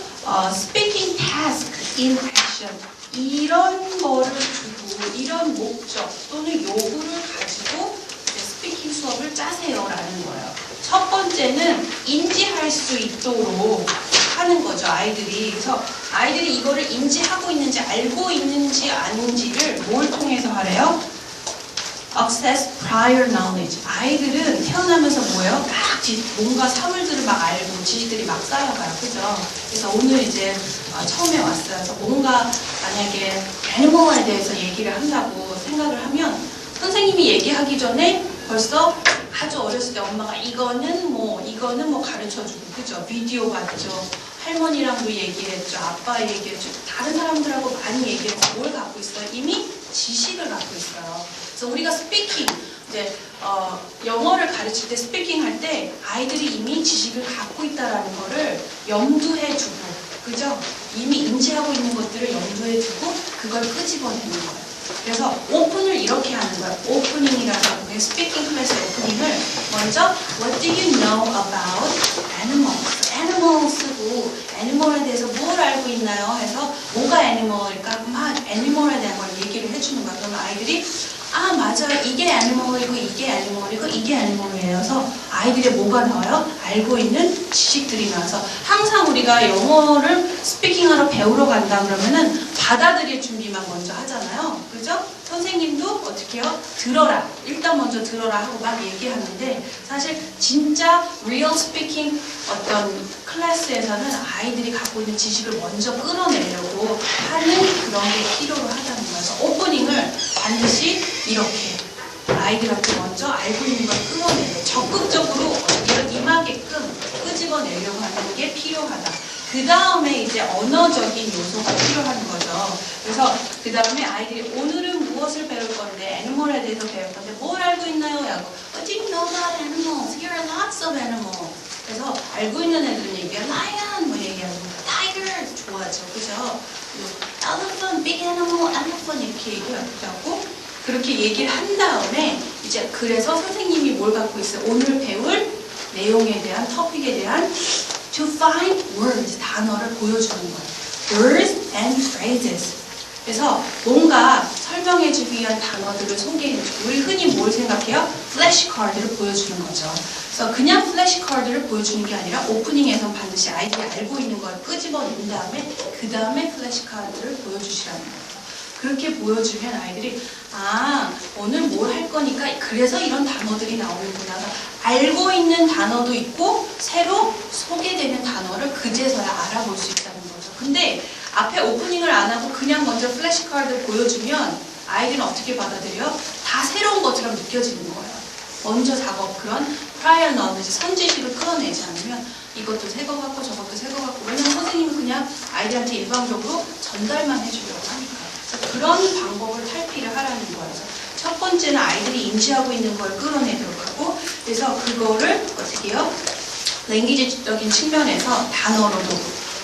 Speaker 1: speaking task in action. 이런 거를 두고 이런 목적 또는 요구를 가지고 스피킹 수업을 짜세요라는 거예요. 첫 번째는 인지할 수 있도록 하는 거죠, 아이들이. 그래서 아이들이 이거를 인지하고 있는지 알고 있는지 아닌지를 뭘 통해서 하래요? Access prior knowledge. 아이들은 태어나면서 뭐예요? 막 뭔가 사물들을 막 알고 지식들이 막 쌓여가요. 그죠? 그래서 오늘 이제 처음에 왔어요. 그래서 뭔가 만약에 애니멀에 대해서 얘기를 한다고 생각을 하면 선생님이 얘기하기 전에 벌써 아주 어렸을 때 엄마가 이거는 뭐 가르쳐주고 그죠? 비디오 봤죠. 할머니랑도 얘기했죠. 아빠 얘기했죠. 다른 사람들하고 많이 얘기해서 뭘 갖고 있어요? 이미 지식을 갖고 있어요. 그래서 우리가 스피킹, 이제 영어를 가르칠 때 스피킹 할 때 아이들이 이미 지식을 갖고 있다라는 거를 염두해 두고, 그죠? 이미 인지하고 있는 것들을 염두해 두고 그걸 끄집어내는 거예요. 그래서 오픈을 이렇게 하는 거예요. 오프닝이라고 하는 스피킹 클래스 오프닝을 먼저 What do you know about animals? 애니멀 쓰고 애니멀에 대해서 뭘 알고 있나요? 해서 뭐가 애니멀일까? 막 애니멀에 대한 걸 얘기를 해주는 거예요. 그러면 아이들이 맞아요. 이게 애니멀이고 이게 애니멀이고 이게 애니멀이에요. 그래서 아이들이 뭐가 나와요? 알고 있는 지식들이 나와서 항상 우리가 영어를 스피킹하러 배우러 간다 그러면은 받아들일 준비만 먼저 하잖아요. 그죠? 선생님도 어떻게 해요? 들어라. 일단 먼저 들어라 하고 막 얘기하는데 사실 진짜 real speaking 어떤 클래스에서는 아이들이 갖고 있는 지식을 먼저 끌어내려고 하는 그런 게 필요로 하다는 거예요. 그래서 오프닝을 반드시 이렇게 아이들한테 먼저 알고 있는 걸 끌어내려 적극적으로 임하게끔 끄집어내려고 하는 게 필요하다. 그 다음에 이제 언어적인 요소가 필요한 거죠. 그래서 그 다음에 아이들이 오늘은 무엇을 배울 건데 애니멀에 대해서 배울 건데 뭘 알고 있나요? 하고 What do you know about animals? Here are lots of animals. 그래서 알고 있는 애들은 얘기해요. Lion 뭐 얘기하고 Tiger 좋아하죠. 그죠? Elephant, big animal, elephant 이렇게 얘기하고 그렇게 얘기를 한 다음에 이제 그래서 선생님이 뭘 갖고 있어요? 오늘 배울 내용에 대한 토픽에 대한 to find words, 단어를 보여주는 거예요. Words and phrases. 그래서 뭔가 설명해주기 위한 단어들을 소개해주고 우리 흔히 뭘 생각해요? 플래시카드를 보여주는 거죠. 그래서 그냥 플래시카드를 보여주는 게 아니라 오프닝에선 반드시 아이들이 알고 있는 걸 끄집어낸 다음에 그 다음에 플래시카드를 보여주시라는 거예요. 그렇게 보여주면 아이들이 오늘 뭘 할 거니까 그래서 이런 단어들이 나오는구나. 알고 있는 단어도 있고 새로 소개되는 단어를 그제서야 알아볼 수 있다는 거죠. 근데 앞에 오프닝을 안 하고 그냥 먼저 플래시카드를 보여주면 아이들은 어떻게 받아들여요? 다 새로운 것처럼 느껴지는 거예요. 먼저 그런 prior knowledge, 선지식을 끌어내지 않으면 이것도 새 거 같고 저것도 새 거 같고 왜냐면 선생님은 그냥 아이들한테 일방적으로 전달만 해주려고 하니까. 그런 방법을 탈피를 하라는 거예요. 첫 번째는 아이들이 인지하고 있는 걸 끌어내도록 하고 그래서 그거를 어떻게 해요? 랭귀지적인 측면에서 단어로도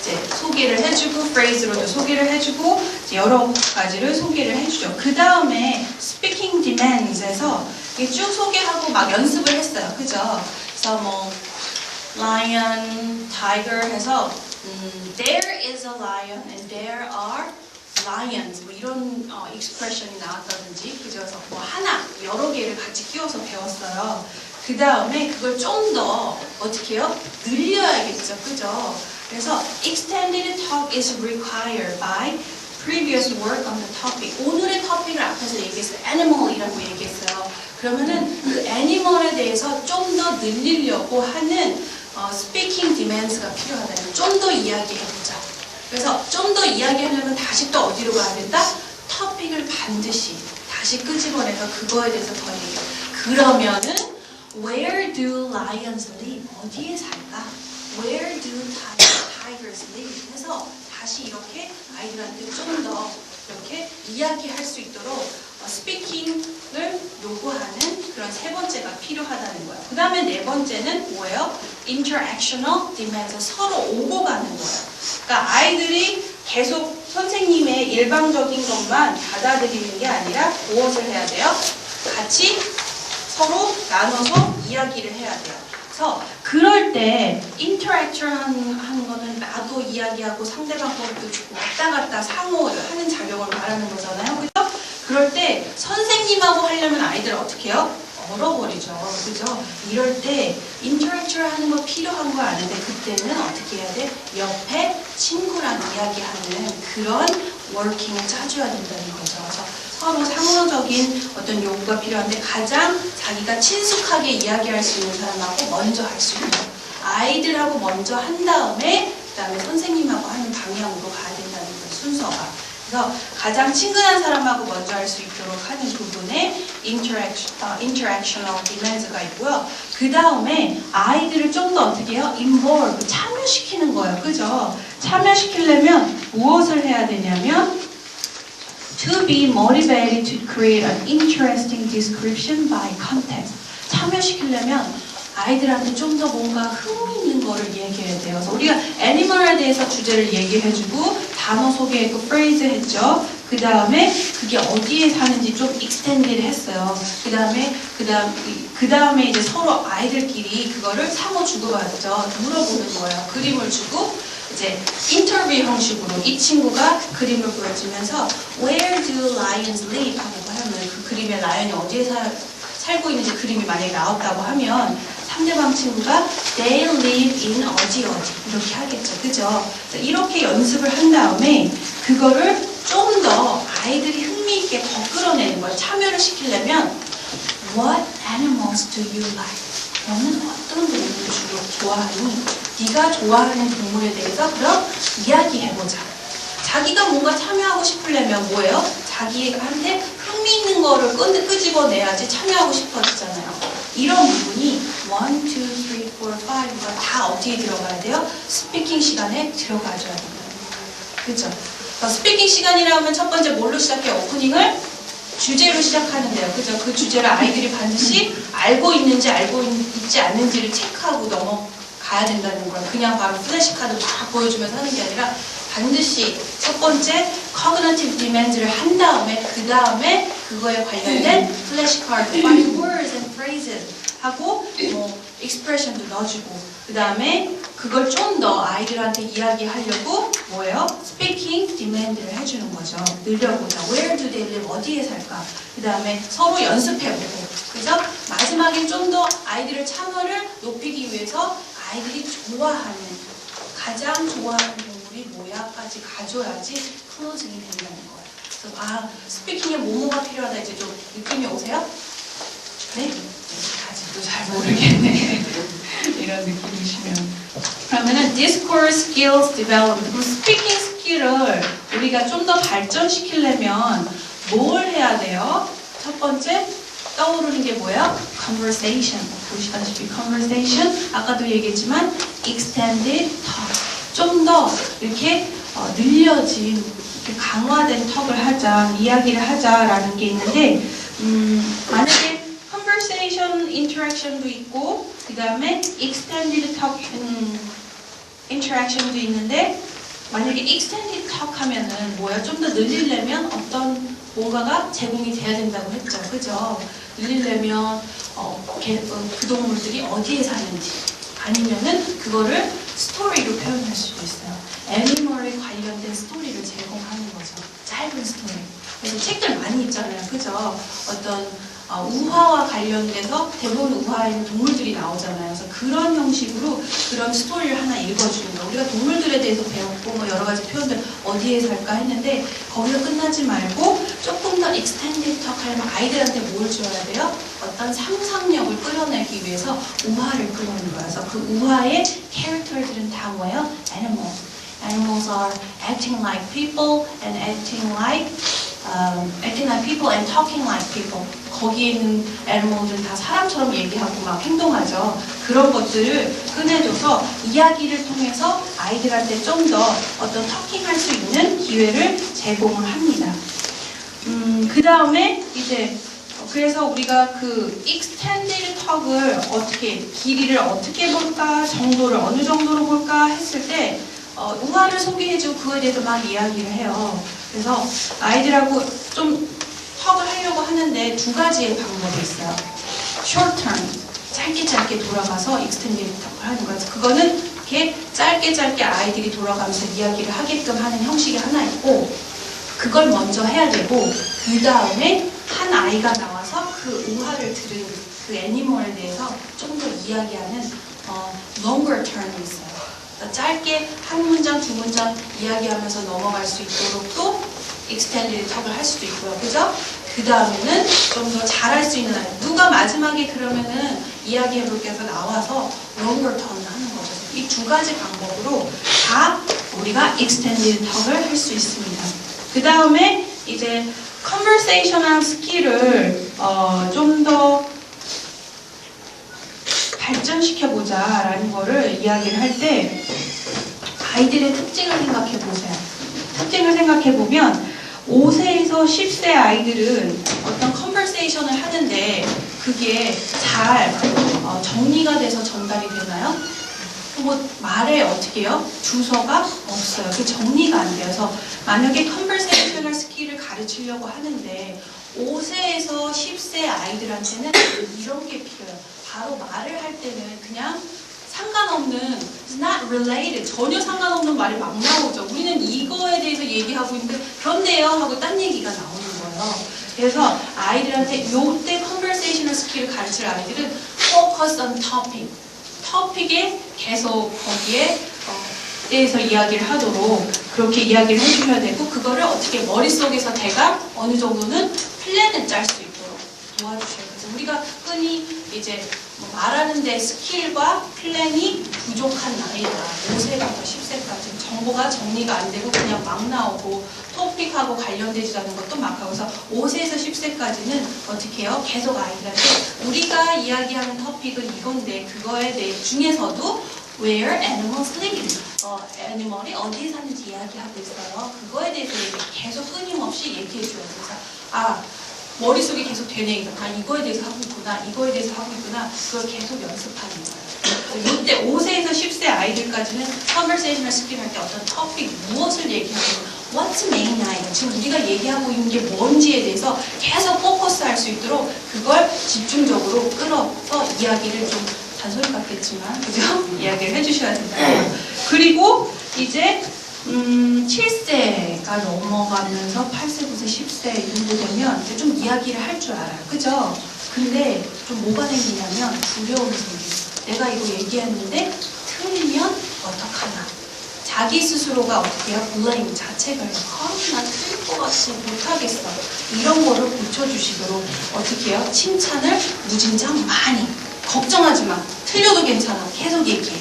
Speaker 1: 이제 소개를 해주고 phrase로도 소개를 해주고 이제 여러 가지를 소개를 해주죠. 그 다음에 speaking demands에서 이게 쭉 소개하고 막 연습을 했어요. 그죠? 그래서 뭐 lion, tiger 해서 there is a lion and there are lions 뭐 이런 expression이 나왔다든지 그죠? 그래서 뭐 하나 여러 개를 같이 끼워서 배웠어요. 그 다음에 그걸 좀 더 어떻게 해요? 늘려야겠죠. 그죠? 그래서 extended talk is required by previous work on the topic. 오늘의 토픽을 앞에서 얘기했어요. animal이라고 얘기했어요. 그러면은 그 animal에 대해서 좀 더 늘리려고 하는 speaking demands가 필요하다는 좀 더 이야기해보자. 그래서 좀 더 이야기하려면 다시 또 어디로 가야 된다? 토픽을 반드시 다시 끄집어내서 그거에 대해서 더 얘기해요. 그러면은 Where do lions live? 어디에 살까? Where do tigers live? 해서 다시 이렇게 아이들한테 좀 더 이렇게 이야기할 수 있도록 스피킹을 요구하는 그런 세 번째가 필요하다는 거예요. 그 다음에 네 번째는 뭐예요? Interactional demands. 서로 오고 가는 거예요. 그러니까 아이들이 계속 선생님의 일방적인 것만 받아들이는 게 아니라 무엇을 해야 돼요? 같이 서로 나눠서 이야기를 해야 돼요. 그래서 그럴 때 인터랙션 하는 거는 나도 이야기하고 상대방 것도 주고 왔다 갔다 상호하는 작용을 말하는 거잖아요. 그죠? 그럴 때 선생님하고 하려면 아이들 어떻게 해요? 얼어버리죠. 그죠? 이럴 때 인터랙션 하는 거 필요한 거 아는데 그때는 어떻게 해야 돼? 옆에 친구랑 이야기하는 그런 워킹을 짜줘야 된다는 거죠. 그래서 서로 상호적인 어떤 요구가 필요한데 가장 자기가 친숙하게 이야기할 수 있는 사람하고 먼저 할 수 있는 아이들하고 먼저 한 다음에 그 다음에 선생님하고 하는 방향으로 가야 된다는 거예요. 순서가. 그래서 가장 친근한 사람하고 먼저 할 수 있도록 하는 부분에 interactional demands가 있고요. 그 다음에 아이들을 좀 더 어떻게 해요? involve, 참여시키는 거예요. 그죠? 참여시키려면 무엇을 해야 되냐면 to be motivated to create an interesting description by context. 참여시키려면 아이들한테 좀 더 뭔가 흥미있는 거를 얘기해야 돼요. 그래서 우리가 애니멀에 대해서 주제를 얘기해주고 단어 소개했고 프레이즈 했죠. 그 다음에 그게 어디에 사는지 좀 익스텐디를 했어요. 그 다음에 이제 서로 아이들끼리 그거를 상호 주고받죠. 물어보는 거예요. 그림을 주고 이제 인터뷰 형식으로 이 친구가 그림을 보여주면서 Where do lions live? 하고 하면 그 그림에 라이언이 어디에 살고 있는지 그림이 만약에 나왔다고 하면 상대방 친구가 They live in 어디 이렇게 하겠죠. 그죠? 이렇게 연습을 한 다음에 그거를 좀 더 아이들이 흥미있게 더 끌어내는 거예요. 참여를 시키려면 What animals do you like? 너는 어떤 동물을 주로 좋아하니? 네가 좋아하는 동물에 대해서 그럼 이야기해보자. 자기가 뭔가 참여하고 싶으려면 뭐예요? 자기한테 흥미있는 거를 끄집어내야지 참여하고 싶어지잖아요. 이런 부분이 1, 2, 3, 4, 5가 다 어디에 들어가야 돼요? 스피킹 시간에 들어가줘야 된다. 그죠? 스피킹 시간이라 하면 첫 번째 뭘로 시작해요? 오프닝을 주제로 시작하는데요. 그죠? 그 주제를 아이들이 반드시 알고 있는지 알고 있지 않는지를 체크하고 넘어가야 된다는 거예요. 그냥 바로 플래시카드 막 보여주면서 하는 게 아니라 반드시 첫 번째 cognitive demand를 한 다음에 그 다음에 그거에 관련된 플래시카드, find words and phrases 하고 뭐 expression도 넣어주고 그 다음에 그걸 좀 더 아이들한테 이야기하려고 뭐예요? speaking demand를 해주는 거죠. 늘려보자. Where do they live? 어디에 살까? 그 다음에 서로 연습해보고 그래서 마지막에 좀 더 아이들의 참여를 높이기 위해서 아이들이 좋아하는 가장 좋아하는 동물이 뭐야까지 가져야지 클로징이 된다는 거예요. 그래서 스피킹에 뭐뭐가 필요하다 이제 좀 느낌이 오세요? 네? 아직도 잘 모르겠네. 이런 느낌이시면. 그러면은 discourse skills development. 그럼 스피킹 스킬을 우리가 좀 더 발전시키려면 뭘 해야 돼요? 첫 번째 떠오르는 게 뭐예요? conversation. 보시다시피 conversation. 아까도 얘기했지만 extended talk. 좀 더 이렇게 늘려진 이렇게 강화된 턱을 하자, 이야기를 하자라는 게 있는데 만약에 conversation interaction도 있고 그 다음에 extended talk interaction도 있는데 만약에 extended talk 하면은 뭐야? 좀 더 늘리려면 어떤 뭔가가 제공이 돼야 된다고 했죠. 그죠? 늘리려면 그 동물들이 어디에 사는지 아니면은 그거를 스토리로 표현할 수도 있어요. 애니멀에 관련된 스토리를 제공하는 거죠. 짧은 스토리. 그래서 책들 많이 있잖아요. 그죠? 어떤 우화와 관련돼서 대부분 우화에는 동물들이 나오잖아요. 그래서 그런 형식으로 그런 스토리를 하나 읽어주는 거. 우리가 동물들에 대해서 배웠고 뭐 여러 가지 표현들 어디에 살까 했는데 거기서 끝나지 말고 조금 더 익스텐디드 턱 하려면 아이들한테 뭘 줘야 돼요? 어떤 상상력을 끌어내기 위해서 우화를 끌어내는 거예요. 그래서 그 우화의 캐릭터들은 다 뭐예요? Animals. Animals are acting like people and acting like people and talking like people. 거기에 있는 애니멀들은 다 사람처럼 얘기하고 막 행동하죠. 그런 것들을 꺼내줘서 이야기를 통해서 아이들한테 좀 더 어떤 터킹할 수 있는 기회를 제공을 합니다. 그 다음에 이제 그래서 우리가 그 extended talk을 어떻게 길이를 어떻게 볼까, 정도를 어느 정도로 볼까 했을 때 우화를 소개해주고 그거에 대해서 막 이야기를 해요. 그래서 아이들하고 좀 턱을 하려고 하는데 두 가지의 방법이 있어요. Short term, 짧게 돌아가서 extended 턱을 하는 거예요. 그거는 이렇게 짧게 아이들이 돌아가면서 이야기를 하게끔 하는 형식이 하나 있고 그걸 먼저 해야 되고 그 다음에 한 아이가 나와서 그 우화를 들은 그 애니멀에 대해서 좀 더 이야기하는 longer term이 있어요. 짧게 한 문장, 두 문장 이야기하면서 넘어갈 수 있도록 또 extended 턱을 할 수도 있고요. 그죠? 그 다음에는 좀 더 잘할 수 있는 아이. 누가 마지막에 그러면은 이야기해볼게 해서 나와서 longer term을 하는 거죠. 이 두 가지 방법으로 다 우리가 extended 턱을 할 수 있습니다. 그 다음에 이제 conversational skill을 좀 더 발전시켜보자 라는 거를 이야기를 할 때 아이들의 특징을 생각해 보세요. 특징을 생각해 보면 5세에서 10세 아이들은 어떤 컨버세이션을 하는데 그게 잘 정리가 돼서 전달이 되나요? 뭐 말에 어떻게 해요? 주소가 없어요. 그 정리가 안 돼서 만약에 컨버세이셔널 스킬을 가르치려고 하는데 5세에서 10세 아이들한테는 이런 게 필요해요. 바로 말을 할 때는 그냥 상관없는 it's not related 전혀 상관없는 말이 막 나오죠. 우리는 이거에 대해서 얘기하고 있는데 그런데요 하고 딴 얘기가 나오는 거예요. 그래서 아이들한테 요때 conversational skill을 가르칠 아이들은 focus on topic 토픽에 계속 거기에 대해서 이야기를 하도록 그렇게 이야기를 해주셔야 되고 그거를 어떻게 머릿속에서 대강 어느 정도는 플랜을 짤 수 있도록 도와주셔야 돼요. 그래서 우리가 흔히 이제 말하는 데 스킬과 플랜이 부족한 나이다. 5세부터 10세까지 정보가 정리가 안 되고 그냥 막 나오고 토픽하고 관련되지 않는 것도 막 하고 그래서 5세에서 10세까지는 어떻게 해요? 계속 아이들한테 우리가 이야기하는 토픽은 이건데 그거에 대해 중에서도 Where animals live. 애니멀이 어디에 사는지 이야기하고 있어요. 그거에 대해서 계속 끊임없이 얘기해줘야 돼요. 머릿속에 계속 되뇌이죠. 이거에 대해서 하고 있구나, 이거에 대해서 하고 있구나, 그걸 계속 연습하는 거예요. 이때 5세에서 10세 아이들까지는 conversational speaking 할 때 어떤 topic, 무엇을 얘기하고 what's main item, 지금 우리가 얘기하고 있는 게 뭔지에 대해서 계속 포커스할 수 있도록 그걸 집중적으로 끌어서 이야기를 좀 잔소리 같겠지만, 그죠? 이야기를 해주셔야 된다. 그리고 이제 7세가 넘어가면서 8세, 9세, 10세 이 정도 되면 이제 좀 이야기를 할 줄 알아요. 그죠? 근데 좀 뭐가 생기냐면 두려움이 생겨요. 내가 이거 얘기했는데 틀리면 어떡하나. 자기 스스로가 어떻게 해요? 블레임, 자책을 해요. 나 틀릴 것 같지 못하겠어. 이런 거를 고쳐주시도록 어떻게 해요? 칭찬을 무진장 많이. 걱정하지 마. 틀려도 괜찮아. 계속 얘기해.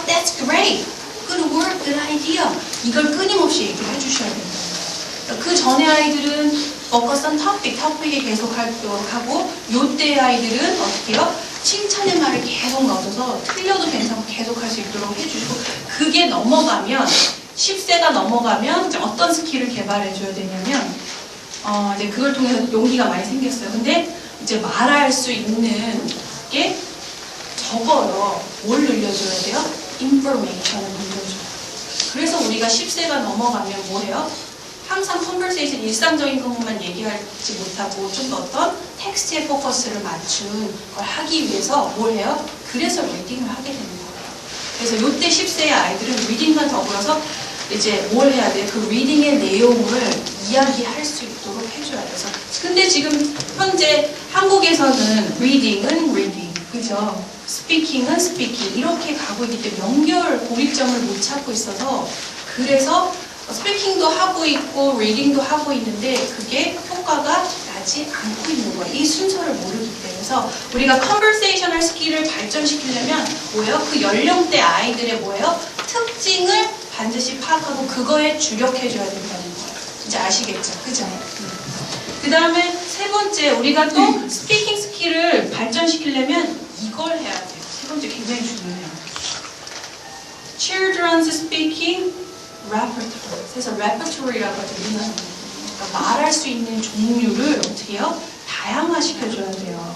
Speaker 1: That's great. Good work, good idea. 이걸 끊임없이 얘기를 해주셔야 된다. 그 전에 아이들은 focus on topic에 계속 하도록 하고 요때 아이들은 어떻게 해요? 칭찬의 말을 계속 넣어서 틀려도 괜찮고 계속 할 수 있도록 해주시고 그게 넘어가면 10세가 넘어가면 이제 어떤 스킬을 개발해 줘야 되냐면 이제 그걸 통해서 용기가 많이 생겼어요. 근데 이제 말할 수 있는 게 적어요. 뭘 늘려줘야 돼요? information을 늘려줘요. 그래서 우리가 10세가 넘어가면 뭐해요? 항상 컨버세이션 일상적인 것만 얘기하지 못하고 좀 더 어떤 텍스트에 포커스를 맞춘 걸 하기 위해서 뭘 해요? 그래서 리딩을 하게 되는 거예요. 그래서 요때 10세의 아이들은 리딩과 더불어서 이제 뭘 해야 돼? 그 리딩의 내용을 이야기할 수 있도록 해줘야 돼서. 근데 지금 현재 한국에서는 리딩은 리딩, 그죠? 스피킹은 스피킹 이렇게 가고 있기 때문에 연결 고립점을 못 찾고 있어서 그래서 스피킹도 하고 있고 리딩도 하고 있는데 그게 효과가 나지 않고 있는 거예요. 이 순서를 모르기 때문에. 그래서 우리가 컨버세이셔널 스킬을 발전시키려면 뭐예요? 그 연령대 아이들의 뭐예요? 특징을 반드시 파악하고 그거에 주력해줘야 된다는 거예요. 이제 아시겠죠? 그죠? 그 다음에 세 번째, 우리가 또 스피킹 스킬을 발전시키려면 이걸 해야 돼요. 세 번째 굉장히 중요해요. Children's speaking repertoire. 그래서 repertoire라고 하죠. 그러니까 말할 수 있는 종류를 어떻게 해요? 다양화시켜줘야 돼요.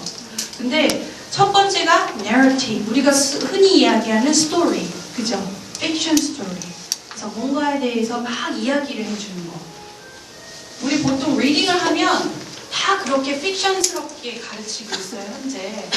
Speaker 1: 근데 첫 번째가 narrative. 우리가 흔히 이야기하는 story. 그죠? fiction story. 그래서 뭔가에 대해서 막 이야기를 해주는 거. 우리 보통 리딩을 하면 다 그렇게 픽션스럽게 가르치고 있어요, 현재.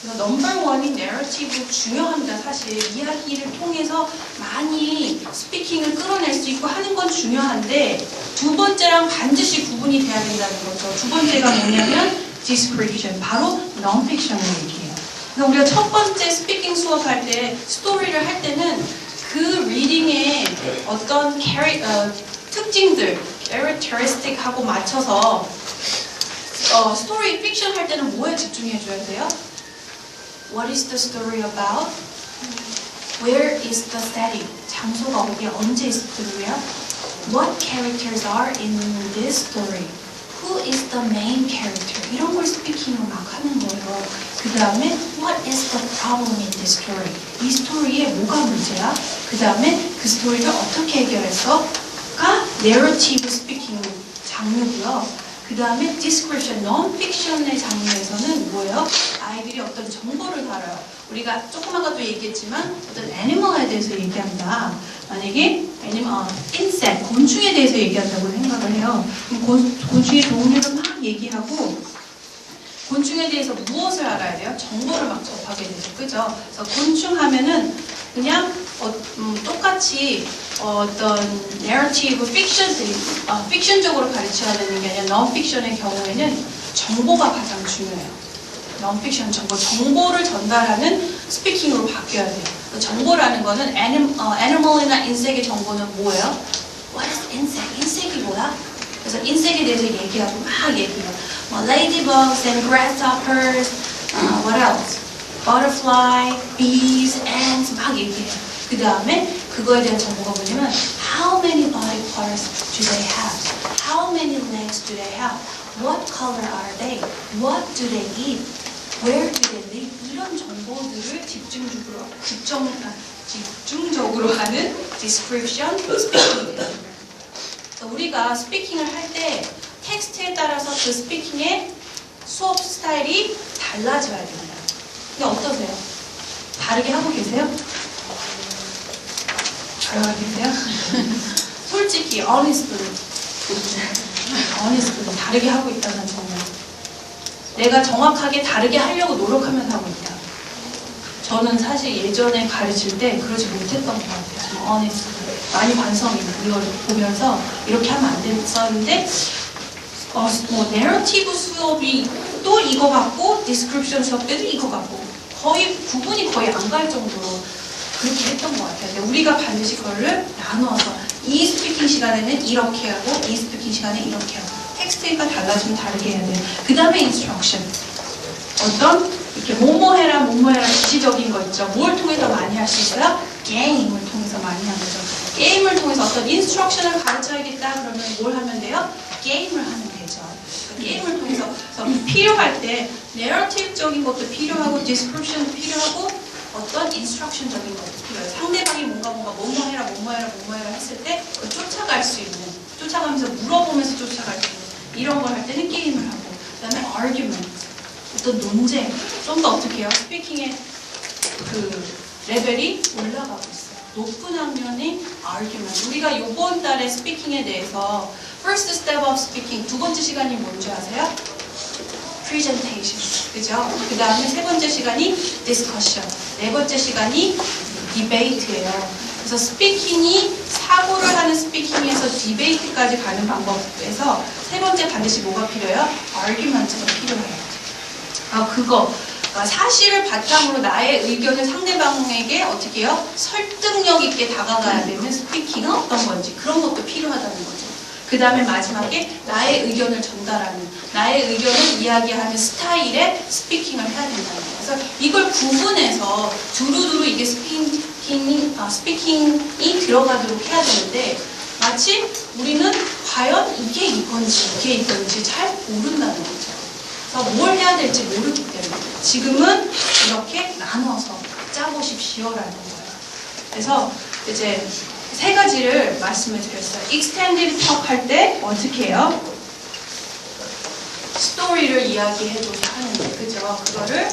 Speaker 1: 그래서 넘버 원인 내러티브 중요합니다, 사실. 이야기를 통해서 많이 스피킹을 끌어낼 수 있고 하는 건 중요한데 두 번째랑 반드시 구분이 돼야 된다는 거죠. 두 번째가 뭐냐면 description, 바로 non-fiction을 얘기해요. 그래서 우리가 첫 번째 스피킹 수업할 때, 스토리를 할 때는 그 리딩의 어떤 특징들, characteristic하고 맞춰서 스토리 픽션 할 때는 뭐에 집중해줘야 돼요? What is the story about? Where is the setting? 장소가 어디야? 언제 이 스토리야? What characters are in this story? Who is the main character? 이런 걸 스피킹으로 막 하는 거예요. 그 다음에 What is the problem in this story? 이 스토리에 뭐가 문제야? 그 다음에 그 스토리를 어떻게 해결했어? 가 narrative speaking 장르고요. 그 다음에 description, non-fiction의 장르에서는 뭐예요? 아이들이 어떤 정보를 다뤄요. 우리가 조금 아까도 얘기했지만 어떤 애니멀에 대해서 얘기한다. 만약에 insect, 곤충에 대해서 얘기한다고 생각을 해요. 그럼 곤충의 종류를 막 얘기하고 곤충에 대해서 무엇을 알아야 돼요? 정보를 막 접하게 되죠. 그죠? 그래서 곤충 하면은 그냥 똑같이 어떤 narrative, fiction적으로 가르쳐야 되는 게 아니라 non-fiction의 경우에는 정보가 가장 중요해요. non-fiction 정보를 전달하는 스피킹으로 바뀌어야 돼요. 정보라는 거는 animal이나 insect의 정보는 뭐예요? What is insect? 인색이 뭐야? 그래서 인색에 대해서 얘기하고 막 얘기해요. 뭐 ladybugs and grasshoppers, what else? Butterfly, bees, ants 막 얘기해요. 그 다음에 그거에 대한 정보가 뭐냐면 How many body parts do they have? How many legs do they have? What color are they? What do they eat? Where do they live? 이런 정보들을 집중적으로 하는 description, speaking이에요. 우리가 스피킹을 할 때 텍스트에 따라서 그 스피킹의 수업 스타일이 달라져야 됩니다. 근데 어떠세요? 다르게 하고 계세요? 다르게 계세요? 솔직히 honestly 다르게 하고 있다는 정말 내가 정확하게 다르게 하려고 노력하면서 하고 있다. 저는 사실 예전에 가르칠 때 그러지 못했던 것 같아요. 정말 honestly 많이 반성해요. 이걸 보면서 이렇게 하면 안 됐었는데 내러티브 수업이 또 이거 같고 디스크립션 수업 때도 이거 같고 구분이 거의 안 갈 정도로 그렇게 했던 것 같아요. 근데 우리가 반드시 그거를 나누어서 이 스피킹 시간에는 이렇게 하고 이 스피킹 시간에 이렇게 하고 텍스트가 달라지면 다르게 해야 돼요. 그 다음에 인스트럭션 어떤 이렇게 뭐뭐 해라 지시적인 거 있죠. 뭘 통해서 많이 할 수 있어요? 게임을 통해서 많이 하는 거죠. 게임을 통해서 어떤 인스트럭션을 가르쳐야겠다 그러면 뭘 하면 돼요? 게임을 하면 되죠. 게임을 통해서 그래서 필요할 때 내러티브적인 것도 필요하고 디스크립션도 필요하고 어떤 인스트럭션적인 것도 필요해요. 상대방이 뭔가 뭐뭐 해라 했을 때 쫓아갈 수 있는 쫓아가면서 물어보면서 쫓아갈 수 있는 이런 걸 할 때는 게임을 하고 그 다음에 argument 어떤 논쟁 좀 더 어떻게 해요? 스피킹의 그 레벨이 올라가고 있어요. 높은 학년의 argument. 우리가 이번 달에 스피킹에 대해서 first step of speaking 두 번째 시간이 뭔지 아세요? presentation. 그죠? 그 다음에 세 번째 시간이 discussion. 네 번째 시간이 debate예요. 그래서 스피킹이 사고를 하는 스피킹에서 디베이트까지 가는 방법에서 세 번째 반드시 뭐가 필요해요? argument가 필요해요. 그러니까 사실을 바탕으로 나의 의견을 상대방에게 어떻게 해요? 설득력 있게 다가가야 되는 스피킹은 어떤 건지 그런 것도 필요하다는 거죠. 그 다음에 마지막에 나의 의견을 전달하는, 나의 의견을 이야기하는 스타일의 스피킹을 해야 된다는 거예요. 그래서 이걸 구분해서 두루두루 이게 스피킹이 들어가도록 해야 되는데 마치 우리는 과연 이게 이건지 잘 모른다는 거죠. 그래서 뭘 해야 될지 모르기 때문에 지금은 이렇게 나눠서 짜보십시오라는 거예요. 그래서 이제 세 가지를 말씀을 드렸어요. extended talk 할 때 어떻게 해요? 스토리를 이야기해줘서 하는데, 그죠? 그거를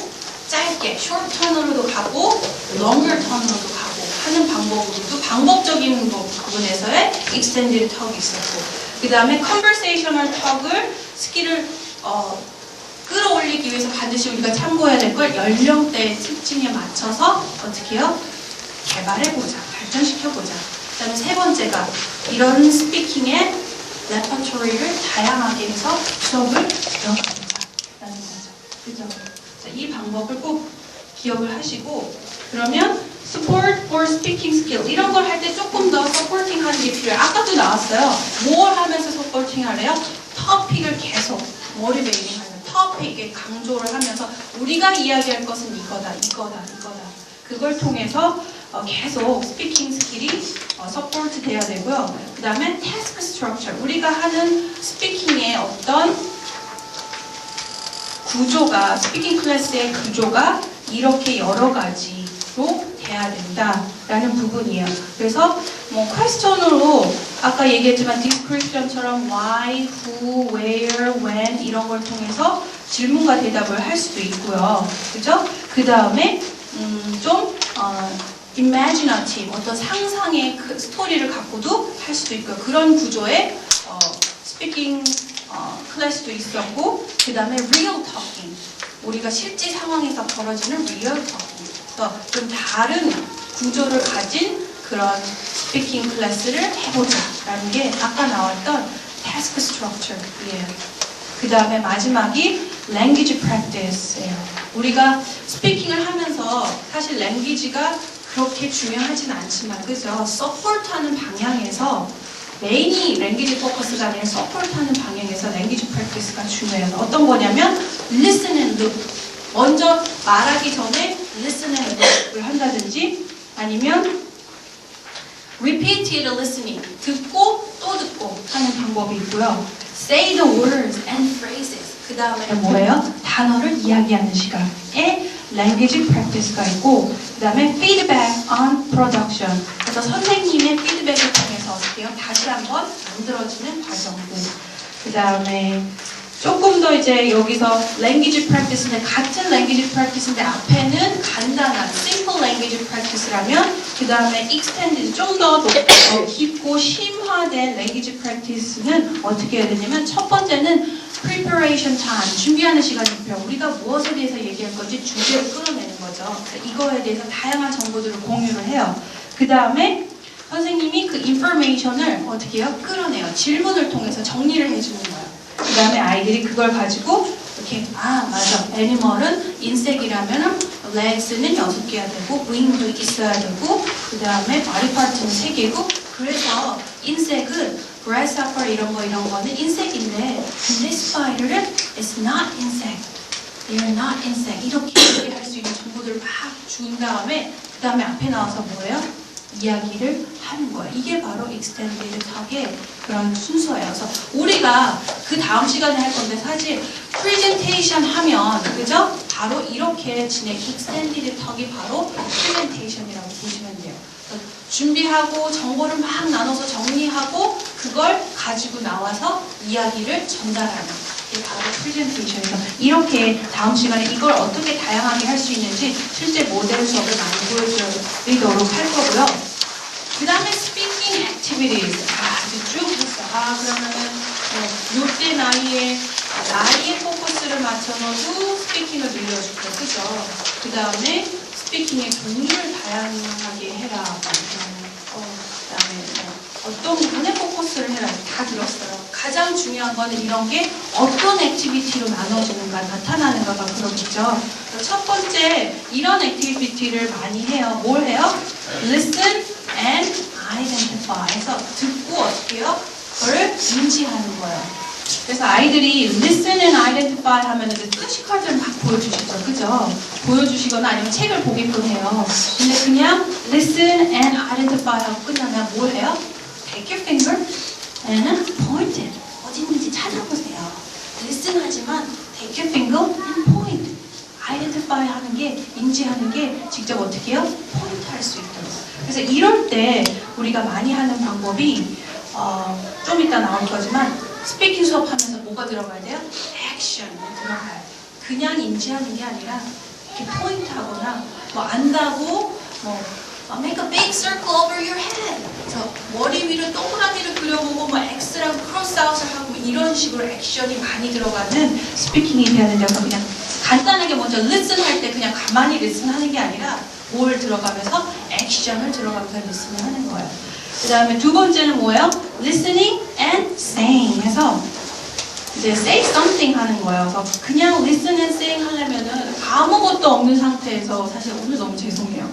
Speaker 1: 짧게, short 턴으로도 가고, longer 턴으로도 가고 하는 방법으로도 방법적인 부분에서의 extended talk이 있었고, 그 다음에 conversational talk을 스킬을 끌어올리기 위해서 반드시 우리가 참고해야 될 걸 연령대의 특징에 맞춰서 어떻게 해요? 개발해보자, 발전시켜보자. 그 다음에 세 번째가 이런 스피킹의 레퍼토리를 다양하게 해서 수업을 들어가보자라는 거죠. 그죠? 자, 이 방법을 꼭 기억을 하시고 그러면 support for speaking skill 이런 걸 할 때 조금 더 서포팅 하는 게 필요해요. 아까도 나왔어요. 뭘 하면서 서포팅 하래요? 토픽을 계속 모티베이팅 하는 토픽에 강조를 하면서 우리가 이야기할 것은 이거다. 그걸 통해서 계속 스피킹 스킬이 서포트 돼야 되고요. 그 다음에 task structure. 우리가 하는 스피킹의 어떤 구조가, 스피킹 클래스의 구조가 이렇게 여러 가지로 돼야 된다라는 부분이에요. 그래서 뭐 퀘스천으로 아까 얘기했지만 description처럼 why, who, where, when 이런 걸 통해서 질문과 대답을 할 수도 있고요. 그죠? 그 다음에 imaginative, 어떤 상상의 그 스토리를 갖고도 할 수도 있고요. 그런 구조의 스피킹 클래스도 있었고, 그 다음에 real talking, 우리가 실제 상황에서 벌어지는 real talking, 좀 다른 구조를 가진 그런 스피킹 클래스를 해보자라는 게 아까 나왔던 task structure이에요. 그 다음에 마지막이 language practice예요. 우리가 스피킹을 하면서 사실 랭귀지가 그렇게 중요하진 않지만, 그죠? 서포트하는 방향에서 메인이 랭귀지 포커스가 아니라 서포트하는 방향에서 랭귀지 프랙티스가 중요해요. 어떤 거냐면 listen and look. 먼저 말하기 전에 listen and look을 한다든지 아니면 repeated listening, 듣고 또 듣고 하는 방법이 있고요. say the words and phrases. 그 다음에 뭐예요? 단어를 이야기하는 시간에 language practice가 있고, 그 다음에 feedback on production. 그래서 선생님의 피드백을 통해서 어떻게 해요? 다시 한번 만들어지는 과정들. 그 다음에 조금 더 이제 여기서 language practice인데 같은 language practice인데 앞에는 간단한 simple language practice라면 그 다음에 extended 좀 더 깊고 심화된 language practice는 어떻게 해야 되냐면 첫 번째는 preparation time, 준비하는 시간이 필요해요. 우리가 무엇에 대해서 얘기할 건지 주제를 끌어내는 거죠. 이거에 대해서 다양한 정보들을 공유를 해요. 그 다음에 선생님이 그 information을 어떻게 해요? 끌어내요. 질문을 통해서 정리를 해주는 거예요. 그 다음에 아이들이 그걸 가지고 이렇게 맞아. 애니멀은 인색이라면 legs는 6개가 되고 wing도 있어야 되고 그 다음에 body part는 3개고 그래서 인색은 grasshopper 이런 거는 인색인데 근데 spider은 is not insect. They are not insect. 이렇게 얘기할 수 있는 정보들을 막 준 다음에 그 다음에 앞에 나와서 뭐예요? 이야기를 하는 거예요. 이게 바로 extended talk의 그런 순서예요. 그래서 우리가 그 다음 시간에 할 건데 사실 presentation 하면 그죠? 바로 이렇게 진행 extended talk이 바로 presentation이라고 보시면 돼요. 준비하고 정보를 막 나눠서 정리하고 그걸 가지고 나와서 이야기를 전달하는 게 바로 프레젠테이션이죠. 이렇게 다음 시간에 이걸 어떻게 다양하게 할 수 있는지 실제 모델 수업을 많이 보여드리도록 할 거고요. 그 다음에 speaking activities. 이제 쭉 했어. 그러면은 요때 나이에 포커스를 맞춰놓고 스피킹을 늘려줄게. 그죠? 그 다음에 스피킹의 종류를 다양하게 해라. 그다음에 어떤 부분에 포커스를 해라. 다 들었어요. 가장 중요한 거는 이런 게 어떤 액티비티로 나눠지는가, 나타나는가가 그렇겠죠. 첫 번째, 이런 액티비티를 많이 해요. 뭘 해요? Listen and identify. 해서 듣고 어떻게 해요? 그걸 인지하는 거예요. 그래서 아이들이 listen and identify 하면 flashcard을 막 보여주시죠. 그죠? 보여주시거나 아니면 책을 보게끔 해요. 근데 그냥 listen and identify 하고 끝나면 뭘 해요? Take your finger and point it. 어디 있는지 찾아보세요. listen 하지만 take your finger and point. identify 하는 게, 인지하는 게 직접 어떻게 해요? 포인트 할 수 있도록. 그래서 이럴 때 우리가 많이 하는 방법이 좀 이따 나올 거지만 스피킹 수업하면서 뭐가 들어가야 돼요? 액션이 들어가요. 그냥 인지하는 게 아니라 이렇게 포인트하거나 뭐 안다고 make a big circle over your head. 그래서 머리 위로 동그라미를 그려보고 뭐 X랑 크로스아웃을 하고 이런 식으로 액션이 많이 들어가는 스피킹이 돼야 된다고. 그냥 간단하게 먼저 listen 할 때 그냥 가만히 listen 하는 게 아니라 뭘 들어가면서 액션을 들어가면서 listen을 하는 거예요. 그 다음에 두 번째는 뭐예요? Listening and saying 해서 이제 say something 하는 거예요. 그래서 그냥 listen and saying 하려면은 아무것도 없는 상태에서 사실 오늘 너무 죄송해요.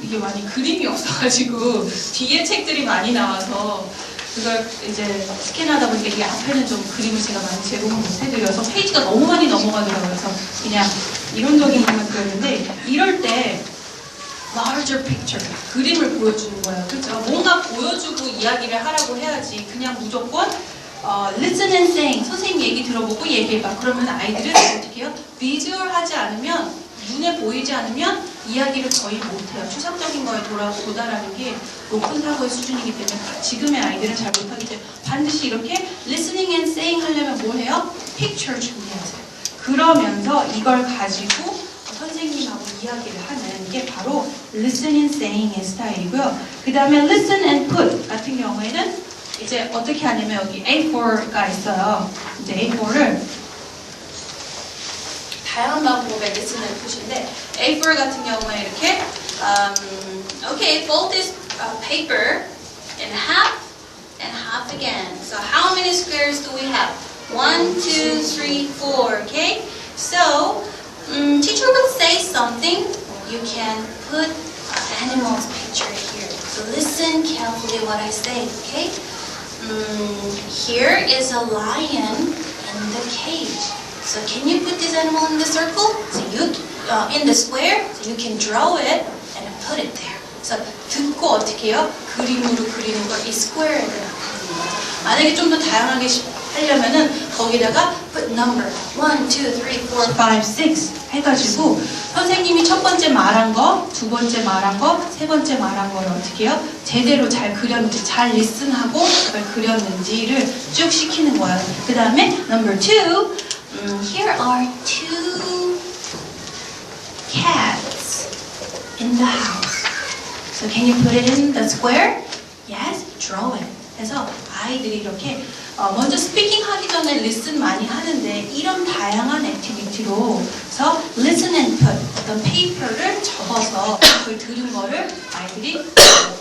Speaker 1: 이게 많이 그림이 없어가지고 뒤에 책들이 많이 나와서 그걸 이제 스캔하다 보니까 이 앞에는 좀 그림을 제가 많이 제공을 못 해드려서 페이지가 너무 많이 넘어가더라고요. 그래서 그냥 이론적인 것만 그렸는데 이럴 때 larger picture, 그림을 보여주는 거예요. 그렇죠? 뭔가 보여주고 이야기를 하라고 해야지 그냥 무조건 listen and saying, 선생님 얘기 들어보고 얘기해봐. 그러면 아이들은 어떻게 해요? 비주얼하지 않으면, 눈에 보이지 않으면 이야기를 거의 못해요. 추상적인 거에 도달하는 게 높은 사고의 수준이기 때문에 지금의 아이들은 잘 못하기 때문에 반드시 이렇게 listening and saying 하려면 뭘 해요? picture 준비하세요. 그러면서 이걸 가지고 선생님하고 이야기를 하는 게 바로 listen and saying의 스타일이고요. 그 다음에 listen and put 같은 경우에는 이제 어떻게 하냐면 여기 A4가 있어요. 이제 A4를 다양한 방법의 listen and put인데 A4 같은 경우에 이렇게 okay, fold this paper in half and half again. So how many squares do we have? 1, 2, 3, 4. Okay? So teacher will say something. You can put animal's picture here. So listen carefully what I say, okay? Here is a lion in the cage. So can you put this animal in the circle? So you in the square. So you can draw it and put it there. So 듣고 어떻게 해요? 그림으로 그리는 걸 이 스퀘어에 만약에 좀 더 다양하게 하려면은 거기다가 put number 1, 2, 3, 4, 5, 6 해가지고 선생님이 첫 번째 말한 거, 두 번째 말한 거, 세 번째 말한 거를 어떻게 해요? 제대로 잘 그렸는지, 잘 리슨하고 그걸 그렸는지를 쭉 시키는 거예요. 그 다음에 number 2, here are 2 cats in the house. So can you put it in the square? Yes, draw it. 그래서 아이들이 이렇게 먼저 스피킹 하기 전에 listen 많이 하는데 이런 다양한 액티비티로 그래서 listen and put 어떤 페이퍼를 접어서 그걸 들은 거를 아이들이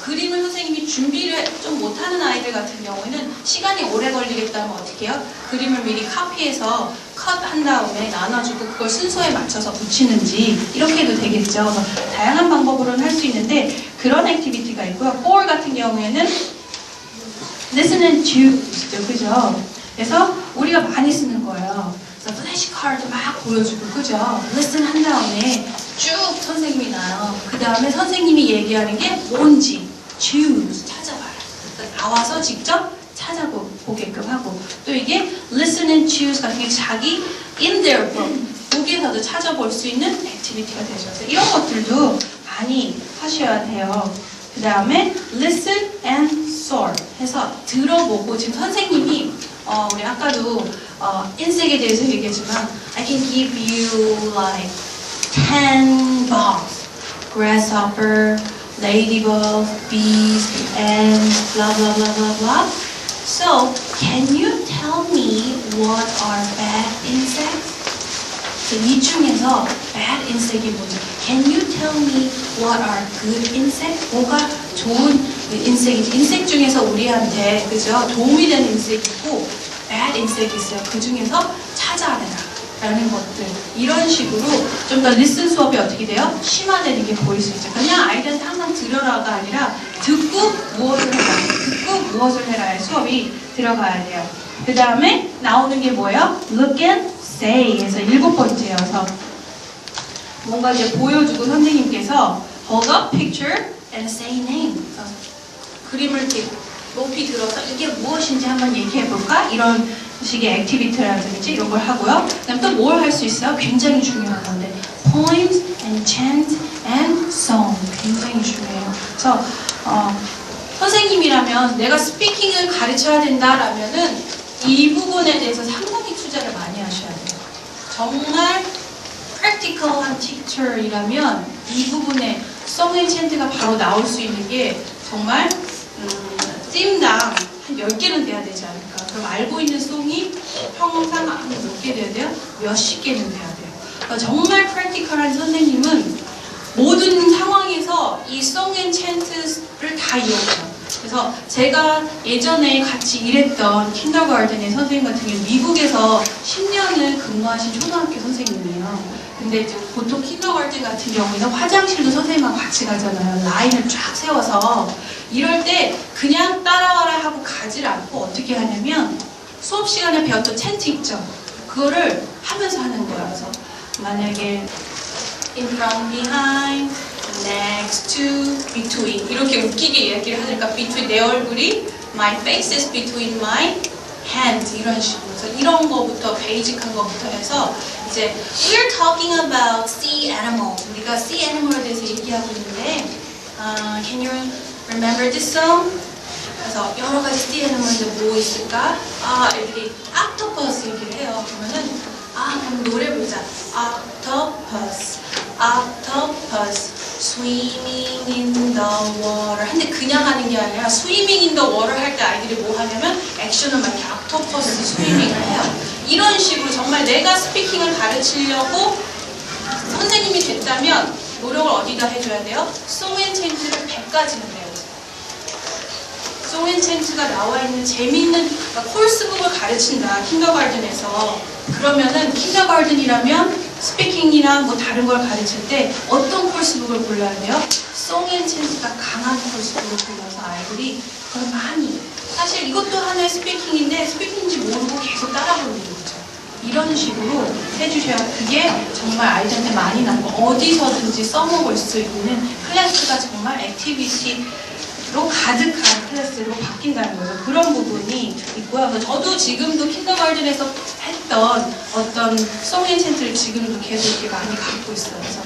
Speaker 1: 그림을 선생님이 준비를 좀 못하는 아이들 같은 경우에는 시간이 오래 걸리겠다면 어떻게 해요? 그림을 미리 카피해서 컷한 다음에 나눠주고 그걸 순서에 맞춰서 붙이는지 이렇게 해도 되겠죠. 그래서 다양한 방법으로는 할 수 있는데 그런 액티비티가 있고요. 4 같은 경우에는 listen and choose, 그죠? 그래서 우리가 많이 쓰는 거예요. 그래서 플래시카드 막 보여주고, 그죠? listen 한 다음에 쭉 선생님이 나요. 그 다음에 선생님이 얘기하는 게 뭔지 choose, 찾아봐라. 그러니까 나와서 직접 찾아보게끔 하고 또 이게 listen and choose 같은 게 자기 in their book, 북에서도 찾아볼 수 있는 액티비티가 되죠. 그래서 이런 것들도 많이 하셔야 돼요. 그 다음에 listen and sort 해서 들어보고 지금 선생님이 우리 아까도 인색에 대해서 얘기했지만 I can give you like 10 bugs grasshopper, ladybug, bees, and blah blah blah blah blah. So, can you tell me what are bad insects? 이 중에서 bad insect이 뭐죠? Can you tell me what are good insects? 뭐가 좋은 인색이지? 인색 중에서 우리한테 그죠? 도움이 되는 인색이 있고 bad insect이 있어요. 그 중에서 찾아내라 라는 것들 이런 식으로 좀 더 리슨 수업이 어떻게 돼요? 심화되는 게 보일 수 있죠. 그냥 아이들한테 항상 들으라가 아니라 듣고 무엇을 해라 듣고 무엇을 해라의 수업이 들어가야 돼요. 그 다음에 나오는 게 뭐예요? Look and say에서 7번째여서 뭔가 이제 보여주고 선생님께서 hold up picture and say name. 그림을 이렇게 높이 들어서 이게 무엇인지 한번 얘기해 볼까? 이런 식의 액티비티라든지 이런 걸 하고요. 그다음 또 뭘 할 수 있어요? 굉장히 중요한 건데 poems and chant and song 굉장히 중요해요. 그래서 선생님이라면 내가 스피킹을 가르쳐야 된다라면은 이 부분에 대해서 상당히 투자를 많이 하셔야 돼요. 정말 practical한 teacher이라면 이 부분에 song and chant가 바로 나올 수 있는 게 정말 팀당 한 10개는 돼야 되지 않을까. 그럼 알고 있는 송이 평상 몇 개 돼야 돼요? 몇십 개는 돼야 돼요. 그러니까 정말 practical한 선생님은 모든 상황에서 이 song and chant를 다 이용해요. 그래서 제가 예전에 같이 일했던 킨더가든의 선생님 같은 경우는 미국에서 10년을 근무하신 초등학교 선생님이에요. 근데 이제 보통 킨더가든 같은 경우에는 화장실도 선생님하고 같이 가잖아요. 라인을 쫙 세워서 이럴 때 그냥 따라와라 하고 가지를 않고 어떻게 하냐면 수업 시간에 배웠던 챈트 있죠. 그거를 하면서 하는 거예요. 그래서 만약에 in front, behind, next to, between 이렇게 웃기게 이야기를 하니까 between 내 얼굴이 my face is between my hands 이런 식으로 그래서 이런 거부터 베이직한 거부터 해서 이제 we're talking about sea animal 우리가 sea animal에 대해서 얘기하고 있는데 can you remember this song? 그래서 여러 가지 sea animal인데 뭐 있을까? 애들이 octopus 얘기를 해요. 그러면은 그럼 노래 부르자. octopus, octopus, swimming in the water. 근데 그냥 하는 게 아니라 swimming in the water 할 때 아이들이 뭐 하냐면 액션을 막 이렇게 octopus swimming을 해요. 이런 식으로 정말 내가 스피킹을 가르치려고 선생님이 됐다면 노력을 어디다 해줘야 돼요? song and chant를 100가지는 배워요. song and chant가 나와 있는 재미있는 그러니까 콜스북을 가르친다 킨더가든에서 그러면은 킨더가든이라면 스피킹이랑 뭐 다른 걸 가르칠 때 어떤 콜스북을 골라야 돼요? song and chant가 강한 콜스북을 골라서 아이들이 그걸 많이 사실 이것도 하나의 스피킹인데 스피킹인지 모르고 계속 따라 부르는 거죠. 이런 식으로 해주셔야 그게 정말 아이들한테 많이 남고 어디서든지 써먹을 수 있는 클래스가 정말 액티비티로 가득한 클래스로 바뀐다는 거죠. 그런 부분이 있고요. 그래서 저도 지금도 킨더가든에서 했던 어떤 song and chant를 지금도 계속 이렇게 많이 갖고 있어요. 그래서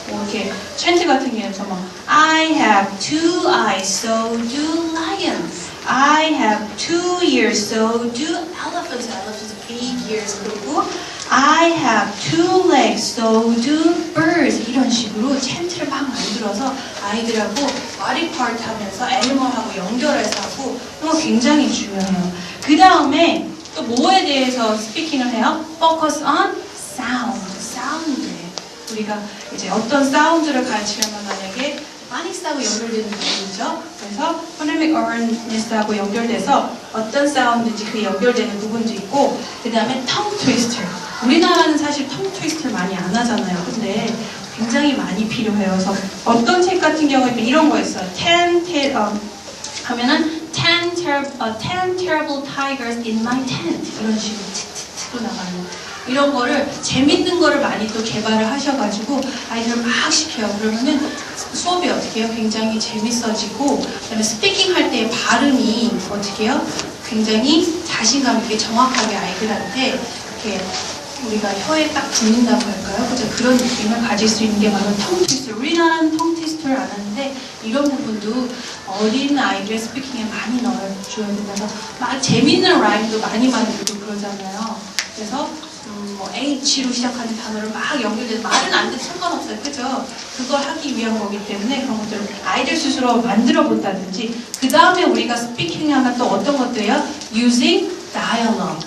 Speaker 1: 뭐 이렇게 챈트 같은 경우에서 막 I have two eyes, so do lions. I have 2 ears, so do elephants. Elephants have 8 ears. 그리고 I have 2 legs, so do birds. 이런 식으로 챈트를 막 만들어서 아이들하고 body part 하면서 애니멀하고 연결해서 하고 이런 거 굉장히 중요해요. 그 다음에 또 뭐에 대해서 스피킹을 해요? Focus on sound. 사운드예요. 우리가 이제 어떤 사운드를 가르치려면 만약에 파닉스하고 연결되는 부분이죠. 그래서 phonemic awareness하고 연결돼서 어떤 사운드인지 그 연결되는 부분도 있고 그 다음에 tongue twister. 우리나라는 사실 tongue twister 많이 안 하잖아요. 근데 굉장히 많이 필요해요. 그래서 어떤 책 같은 경우에 이런 거 있어요. 하면은 10 terrible tigers in my tent 이런 식으로 틱틱틱으로 나가는 이런 거를 재밌는 거를 많이 또 개발을 하셔가지고 아이들을 막 시켜요. 그러면은 수업이 어떻게 해요? 굉장히 재밌어지고 그다음에 스피킹 할 때 발음이 어떻게 해요? 굉장히 자신감 있게 정확하게 아이들한테 이렇게 우리가 혀에 딱 붙는다고 할까요? 그죠? 그런 느낌을 가질 수 있는 게 바로 tongue twister. 우리나라는 tongue twister를 안 하는데 이런 부분도 어린 아이들의 스피킹에 많이 넣어줘야 된다서 막 재밌는 라임도 많이 만들고 그러잖아요. 그래서 뭐 H로 시작하는 단어를 막 연결돼서 말은 안 돼도 상관없어요. 그죠? 그걸 하기 위한 거기 때문에 그런 것들을 아이들 스스로 만들어 본다든지 그 다음에 우리가 스피킹 하면 또 어떤 것들이요? Using dialogue.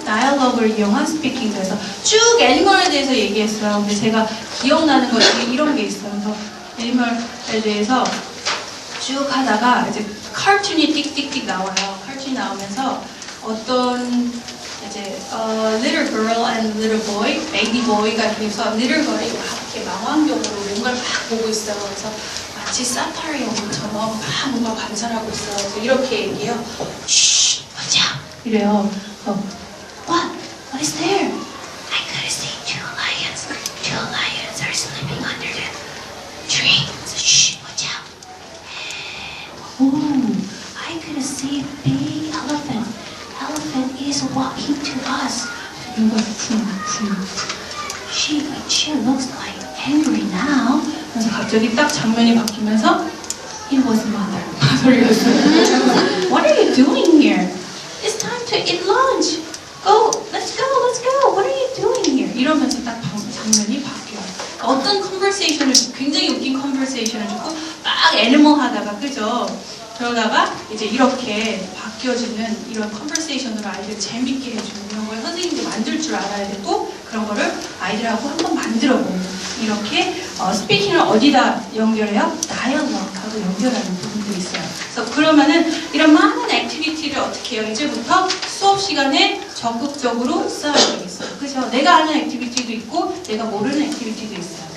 Speaker 1: dialogue를 이용한 스피킹. 그래서 쭉 애니멀에 대해서 얘기했어요. 근데 제가 기억나는 것들이 이런 게 있어요. 그래서 애니멀에 대해서 쭉 하다가 이제 카툰이 띡띡띡 나와요. 카툰이 나오면서 어떤 이제 little girl and little boy, baby boy가 돼서 little girl이 막 이렇게 망원경으로 뭔가를 막 보고 있어요. 그래서 마치 사파리 영화처럼 막 뭔가 관찰하고 있어요. 그래서 이렇게 얘기해요. Shh, 보자. 이래요. What is there? I could see two lions. Two lions are sleeping under the tree. So shh, 보자. Oh, I could see a big elephant. Elephant is walking to us. She looks like angry now. 그래서 갑자기 딱 장면이 바뀌면서 It was mother. 소리였어요. What are you doing here? It's time to eat lunch. Let's go. What are you doing here? 이러면서 딱 장면이 바뀌어요. 어떤 컨버세이션을 굉장히 웃긴 컨버세이션을 주고 막 애니멀 하다가 그죠? 그러다가 이제 이렇게 바뀌어지는 이런 컨버세이션으로 아이들 재밌게 해주는 이런 걸 선생님도 만들 줄 알아야 되고 그런 거를 아이들하고 한번 만들어 보는 이렇게 스피킹을 어디다 연결해요? 다이얼로그하고 연결하는 부분들이 있어요. 그래서 그러면은 이런 많은 액티비티를 어떻게 해요? 이제부터 수업 시간에 적극적으로 써야 되겠어요. 그죠? 내가 아는 액티비티도 있고 내가 모르는 액티비티도 있어요.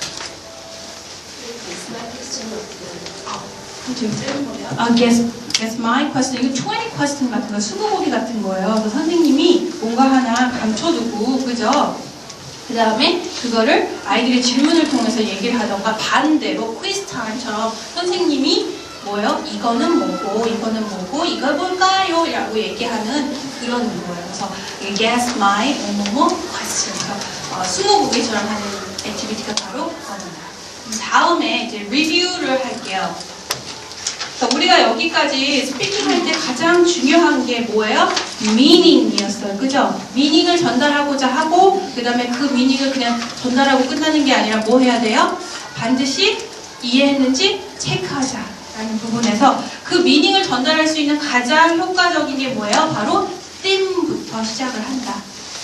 Speaker 1: Guess my question. 이거 20 question 같은 거, 스무고개 같은 거예요. 그래서 선생님이 뭔가 하나 감춰두고, 그죠? 그 다음에 그거를 아이들의 질문을 통해서 얘기를 하던가 반대로 quiz time처럼 선생님이 뭐예요? 이거는 뭐고, 이거 뭘까요? 라고 얘기하는 그런 거예요. 그래서 guess my 뭐뭐 question. 스무고개처럼 하는 액티비티가 바로 그겁니다. 다음에 이제 리뷰를 할게요. 우리가 여기까지 스피킹 할 때 가장 중요한 게 뭐예요? 미닝이었어요. 그죠? 미닝을 전달하고자 하고 그 다음에 그 미닝을 그냥 전달하고 끝나는 게 아니라 뭐 해야 돼요? 반드시 이해했는지 체크하자라는 부분에서 그 미닝을 전달할 수 있는 가장 효과적인 게 뭐예요? 바로 theme부터 시작을 한다.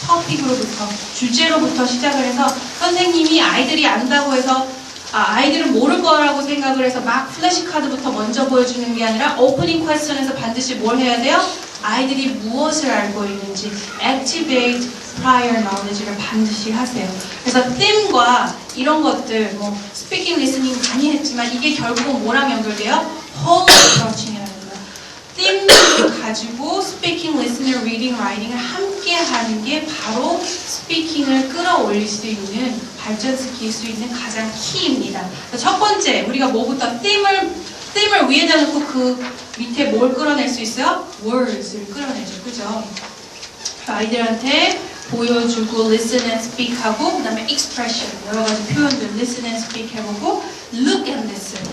Speaker 1: 토픽으로부터, 주제로부터 시작을 해서 선생님이 아이들이 안다고 해서 아이들은 모를 거라고 생각을 해서 막 플래시카드부터 먼저 보여주는 게 아니라 오프닝 퀘스천에서 반드시 뭘 해야 돼요? 아이들이 무엇을 알고 있는지 activate prior knowledge를 반드시 하세요. 그래서 theme과 이런 것들 뭐 speaking, listening 많이 했지만 이게 결국은 뭐랑 연결돼요? whole approaching이라는 거예요. theme를 가지고 speaking, listening, reading, writing을 함께 하는 게 바로 스피킹을 끌어올릴 수 있는 발전시킬 수 있는 가장 키입니다. 첫 번째 우리가 뭐부터 theme을 위에다 놓고 그 밑에 뭘 끌어낼 수 있어요? words를 끌어내죠. 그죠? 아이들한테 보여주고 listen and speak 하고 그 다음에 expression 여러 가지 표현들 listen and speak 해보고 look and listen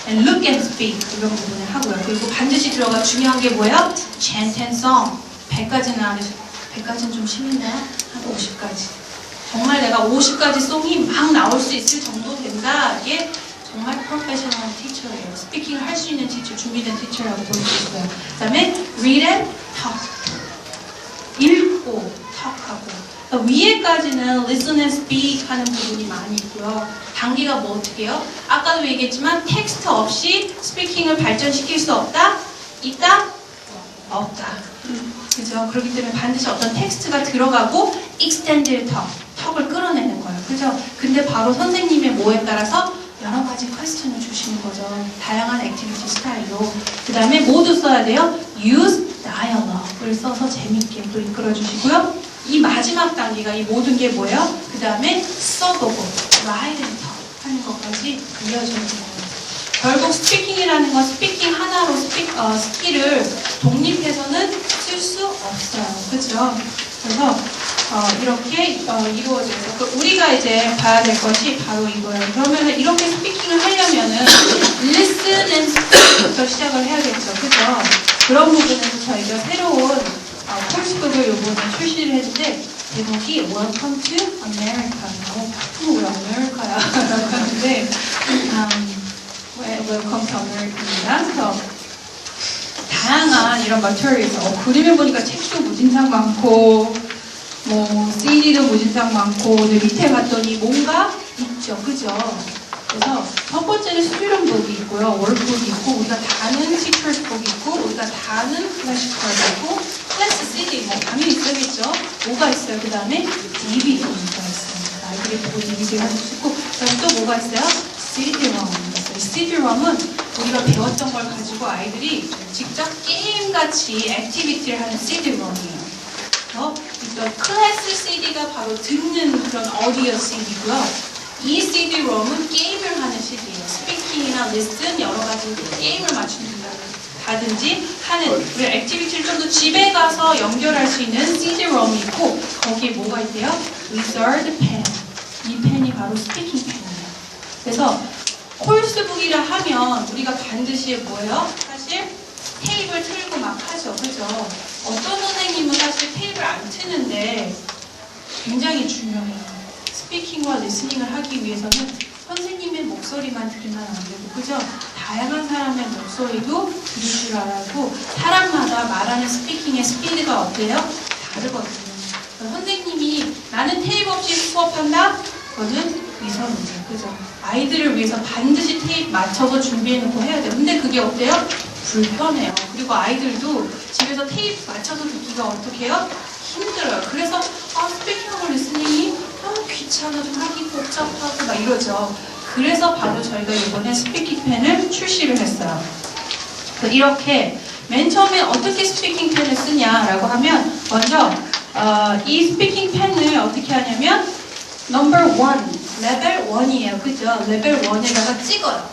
Speaker 1: and look and speak 이런 부분을 하고요. 그리고 반드시 들어가 중요한 게 뭐예요? chant and song 100가지는 안 해서 100가지는 좀 심했나요? 한 50가지. 정말 내가 50가지 송이 막 나올 수 있을 정도 된다. 이게 정말 프로페셔널 티처예요. 스피킹을 할 수 있는 티처, 준비된 티처라고 볼 수 있어요. 그 다음에 read and talk. 읽고, talk하고. 그러니까 위에까지는 listen and speak 하는 부분이 많이 있고요. 단계가 뭐 어떻게 해요? 아까도 얘기했지만 텍스트 없이 스피킹을 발전시킬 수 없다? 있다? 없다. 그죠? 그렇기 때문에 반드시 어떤 텍스트가 들어가고 extended talk, 턱을 끌어내는 거예요. 그죠? 근데 바로 선생님의 뭐에 따라서 여러 가지 퀘스천을 주시는 거죠. 다양한 액티비티 스타일로. 그 다음에 모두 써야 돼요. use dialogue를 써서 재밌게 또 이끌어 주시고요. 이 마지막 단계가 이 모든 게 뭐예요? 그 다음에 써보고 write and talk 하는 것까지 이어져야 돼요. 결국 스피킹이라는 건 스피킹 하나로 스킬을 독립해서는 쓸 수 없어요. 그죠? 그래서 이렇게 이루어져서 우리가 이제 봐야 될 것이 바로 이거예요. 그러면 이렇게 스피킹을 하려면은 listen and speak부터 시작을 해야겠죠. 그죠? 그런 부분에서 저희가 새로운 코र्스북을 요번에 출시를 했는데 제목이 Welcome to America. 왜 아메리카야? 라고 하는데 Welcome to America입니다. 그래서 다양한 이런 마테리얼에서 그림을 보니까 책도 무진장 많고 뭐 CD도 무진장 많고 근데 밑에 봤더니 뭔가 있죠, 그죠? 그래서 첫 번째는 스튜던트북이 있고요, 월북이 있고 우리가 다 아는 티처스북이 있고 우리가 다 아는 플래시카드가 있고 클래스 CD 뭐 당연히 있어야겠죠. 뭐가 있어요? 그 다음에 DVD가 있어요. 아이들이 보고 DVD 가지고 싶고 그다음에 또 뭐가 있어요? CD-ROM이 있어요. CD-ROM은 우리가 배웠던 걸 가지고 아이들이 직접 게임같이 액티비티를 하는 CD-ROM이에요. 그래서 클래스 CD가 바로 듣는 그런 오디오 CD고요. 이 CD-ROM은 게임을 하는 CD예요. 스피킹이나 리슨 여러 가지 게임을 맞춘다든지 하는 우리 액티비티를 좀 더 집에 가서 연결할 수 있는 CD-ROM이 있고 거기에 뭐가 있대요? Wizard pen. 이 펜이 바로 스피킹 펜이에요. 그래서 콜스북이라 하면 우리가 반드시 뭐예요? 사실 테이프를 틀고 막 하죠. 그죠? 어떤 선생님은 사실 테이프를 안 트는데 굉장히 중요해요. 스피킹과 리스닝을 하기 위해서는 선생님의 목소리만 들으면 안 되고, 그죠? 다양한 사람의 목소리도 들을 줄 알고, 사람마다 말하는 스피킹의 스피드가 어때요? 다르거든요. 선생님이 나는 테이프 없이 수업한다? 그거는 위선이죠. 그죠? 아이들을 위해서 반드시 테이프 맞춰서 준비해놓고 해야 돼요. 근데 그게 어때요? 불편해요. 그리고 아이들도 집에서 테이프 맞춰서 듣기가 어떻게 해요? 힘들어요. 그래서 스피킹하고 리스닝이 귀찮아, 좀 하기 복잡하고 막 이러죠. 그래서 바로 저희가 이번에 스피킹 펜을 출시를 했어요. 이렇게 맨 처음에 어떻게 스피킹 펜을 쓰냐라고 하면 먼저 이 스피킹 펜을 어떻게 하냐면 넘버 1, 레벨 1이에요. 그죠? 레벨 1에다가 찍어요.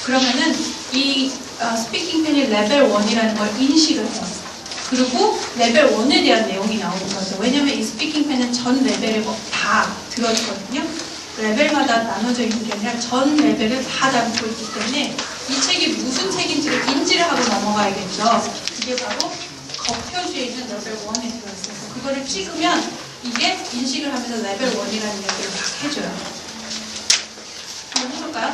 Speaker 1: 그러면은 이 스피킹 펜이 레벨 1이라는 걸 인식을 해요. 그리고 레벨 1에 대한 내용이 나오는 거죠. 왜냐면 이 스피킹 펜은 전 레벨을 다 들어있거든요. 레벨마다 나눠져 있는 게 아니라 전 레벨을 다 담고 있기 때문에 이 책이 무슨 책인지를 인지를 하고 넘어가야겠죠. 그게 바로 겉표지에 있는 레벨 1에 들어있어서 그거를 찍으면 이게 인식을 하면서 레벨 1이라는 얘기를 막 해줘요. 한번 해볼까요?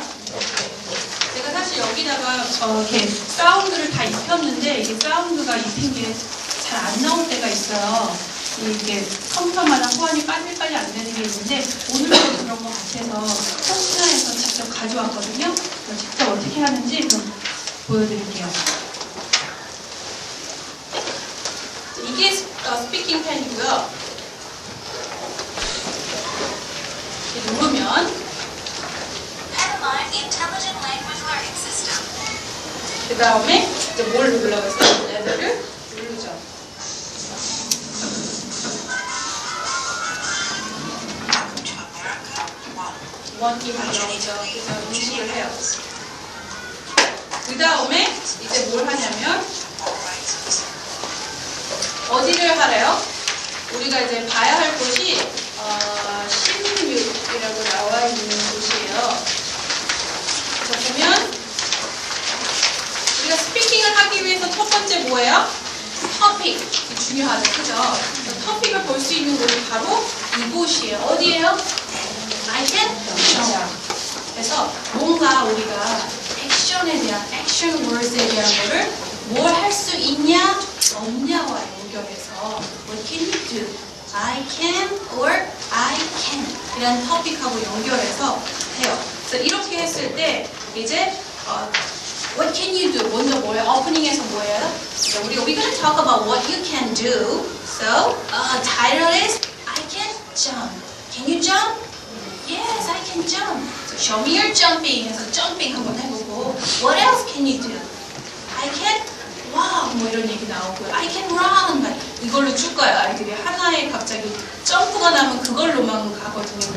Speaker 1: 제가 사실 여기다가 이렇게 사운드를 다 입혔는데 이게 사운드가 입힌 게 잘 안 나올 때가 있어요. 이게 컴퓨터마다 호환이 빨리빨리 안 되는 게 있는데 오늘도 그런 것 같아서 컴퓨터에서 직접 가져왔거든요. 직접 어떻게 하는지 좀 보여드릴게요. 이게 스피킹 펜이고요. 이렇게 누르면 그 다음에 이제 뭘 누르려고 했어요? 레벨을 누르죠. 원이 나오죠. 그래서 인식을 해요. 그 다음에 이제 뭘 하냐면 어디를 하래요? 우리가 이제 봐야 할 곳이 16이라고 나와 있는 곳이에요. 자, 보면 우리가 스피킹을 하기 위해서 첫 번째 뭐예요? 토픽. 중요하죠. 그죠? 토픽을 볼 수 있는 곳이 바로 이곳이에요. 어디예요? I can jump. 그래서 뭔가 우리가 액션에 대한, 액션 words에 대한 거를 뭘 할 수 있냐, 없냐와 연결해서 What can you do? I can or I can 이런 토픽하고 연결해서 해요. 그래서 이렇게 했을 때 이제 What can you do? 먼저 뭐예요? 오프닝에서 뭐예요? So we're gonna talk about what you can do. So title is I can jump. Can you jump? Yes, I can jump. So show me your jumping. 해서 jumping 한번 해보고 What else can you do? I can wow 뭐 이런 얘기 나오고요. I can run. 이걸로 쭉 가요. 아이들이 하나에 갑자기 점프가 나면 그걸로만 가거든요.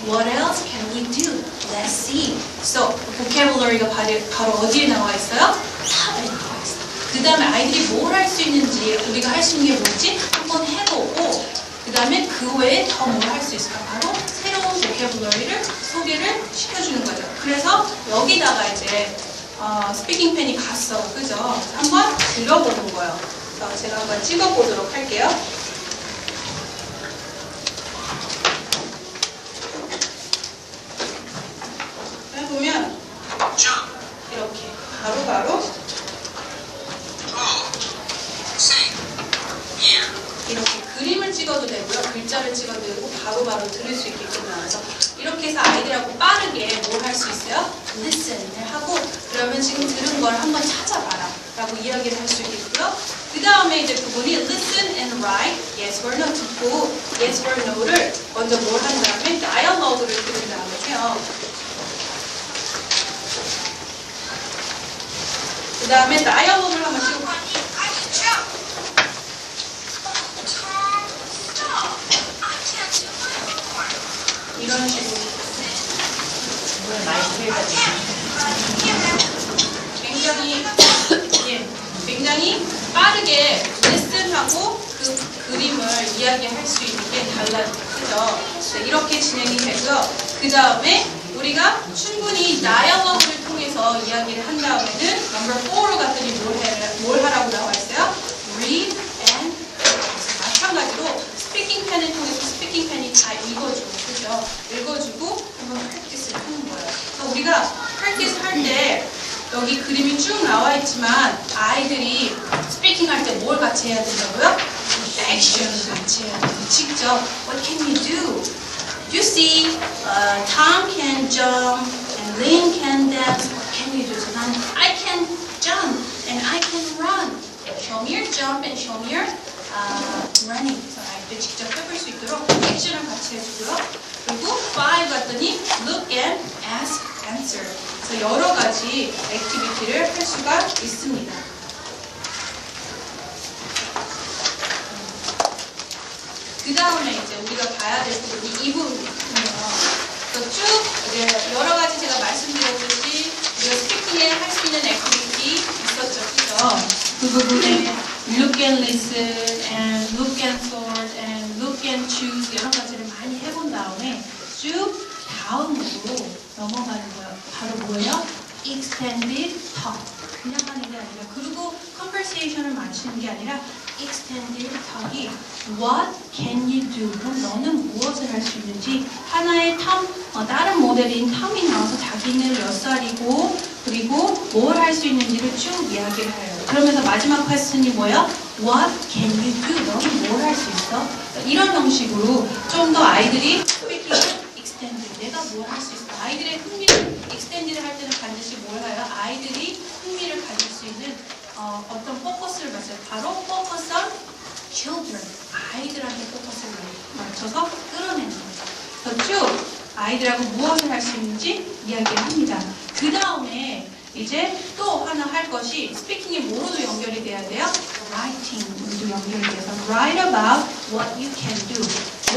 Speaker 1: What else can we do? Let's see. So, vocabulary가 바로 어디에 나와 있어요? 탑에 나와 있어요. 그 다음에 아이들이 뭘 할 수 있는지 우리가 할 수 있는 게 뭐지? 한번 해보고 그 다음에 그 외에 더 뭘 할 수 있을까? 바로 새로운 vocabulary를 소개를 시켜주는 거죠. 그래서 여기다가 이제 스피킹 펜이 갔어요. 그죠? 한번 들어보는 거예요. 제가 한번 찍어보도록 할게요. 바로바로 들을 수 있게끔 나와서 이렇게 해서 아이들하고 빠르게 뭘 할 수 있어요? listen을 하고 그러면 지금 들은 걸 한번 찾아봐라 라고 이야기를 할 수 있겠고요. 그 다음에 이제 그분이 listen and write yes or no 듣고 yes or no를 먼저 뭘 한 다음에 dialogue를 들은 다음에 해요. 그 다음에 dialogue를 한번 찍고 이런 식으로 굉장히 빠르게 리슨하고 그 그림을 이야기할 수 있는 게 달라지죠. 이렇게 진행이 되고요. 그 다음에 우리가 충분히 다이얼로그를 통해서 이야기를 한 다음에는 넘버 4로 갔더니 뭘 하라고 나와 있어요? Read and 마찬가지로 스피킹 펜을 통해서 스피킹 펜이 다 읽어주고, 그죠? 읽어주고 한번 프랙티스를 하는 거예요. 그래서 우리가 프랙티스 할 때 여기 그림이 쭉 나와 있지만 아이들이 스피킹 할 때 뭘 같이 해야 된다고요? 액션을 같이 해야 돼요. 직접 What can you do? You see, Tom can jump and Lynn can dance. What can you do? So 나는 I can jump and I can run. Show me your jump and show me your running. 그래서 아이들 직접 해볼 수 있도록 액션을 같이 해주고요. 그리고 5 갔더니 look and ask, answer. 그래서 여러 가지 액티비티를 할 수가 있습니다. 그 다음에 이제 우리가 봐야 될 부분이 이 부분이에요. 그래서 쭉 이제 여러 가지 제가 말씀드렸듯이 우리가 스피킹에 할 수 있는 액티비티 있었죠, 그죠? 그 부분에 look and listen and look and sort and look and choose 이런 가지를 많이 해본 다음에 쭉 다음으로 넘어가는 거예요. 바로 뭐예요? extended talk. 그냥 하는 게 아니라 그리고 conversation을 마치는 게 아니라 extended talk이 what can you do? 그럼 너는 무엇을 할 수 있는지 하나의 다른 모델인 텀이 나와서 자기는 몇 살이고 그리고 뭘 할 수 있는지를 쭉 이야기를 해요. 그러면서 마지막 퀘스천이 뭐야? What can you do? 너는 뭘 할 수 있어? 이런 형식으로 좀 더 아이들이 스피킹을 extended 내가 뭘 할 수 있어? 아이들의 흥미를 extended 할 때는 반드시 뭘 해요? 아이들이 흥미를 가질 수 있는 어떤 포커스를 맞춰요. 바로 focus on children. 아이들한테 포커스를 맞춰서 끌어내는 거죠. 그래서 쭉 아이들하고 무엇을 할 수 있는지 이야기를 합니다. 그 다음에 이제 또 하나 할 것이 스피킹이 뭐로도 연결이 돼야 돼요? writing으로도 연결이 돼서 write about what you can do.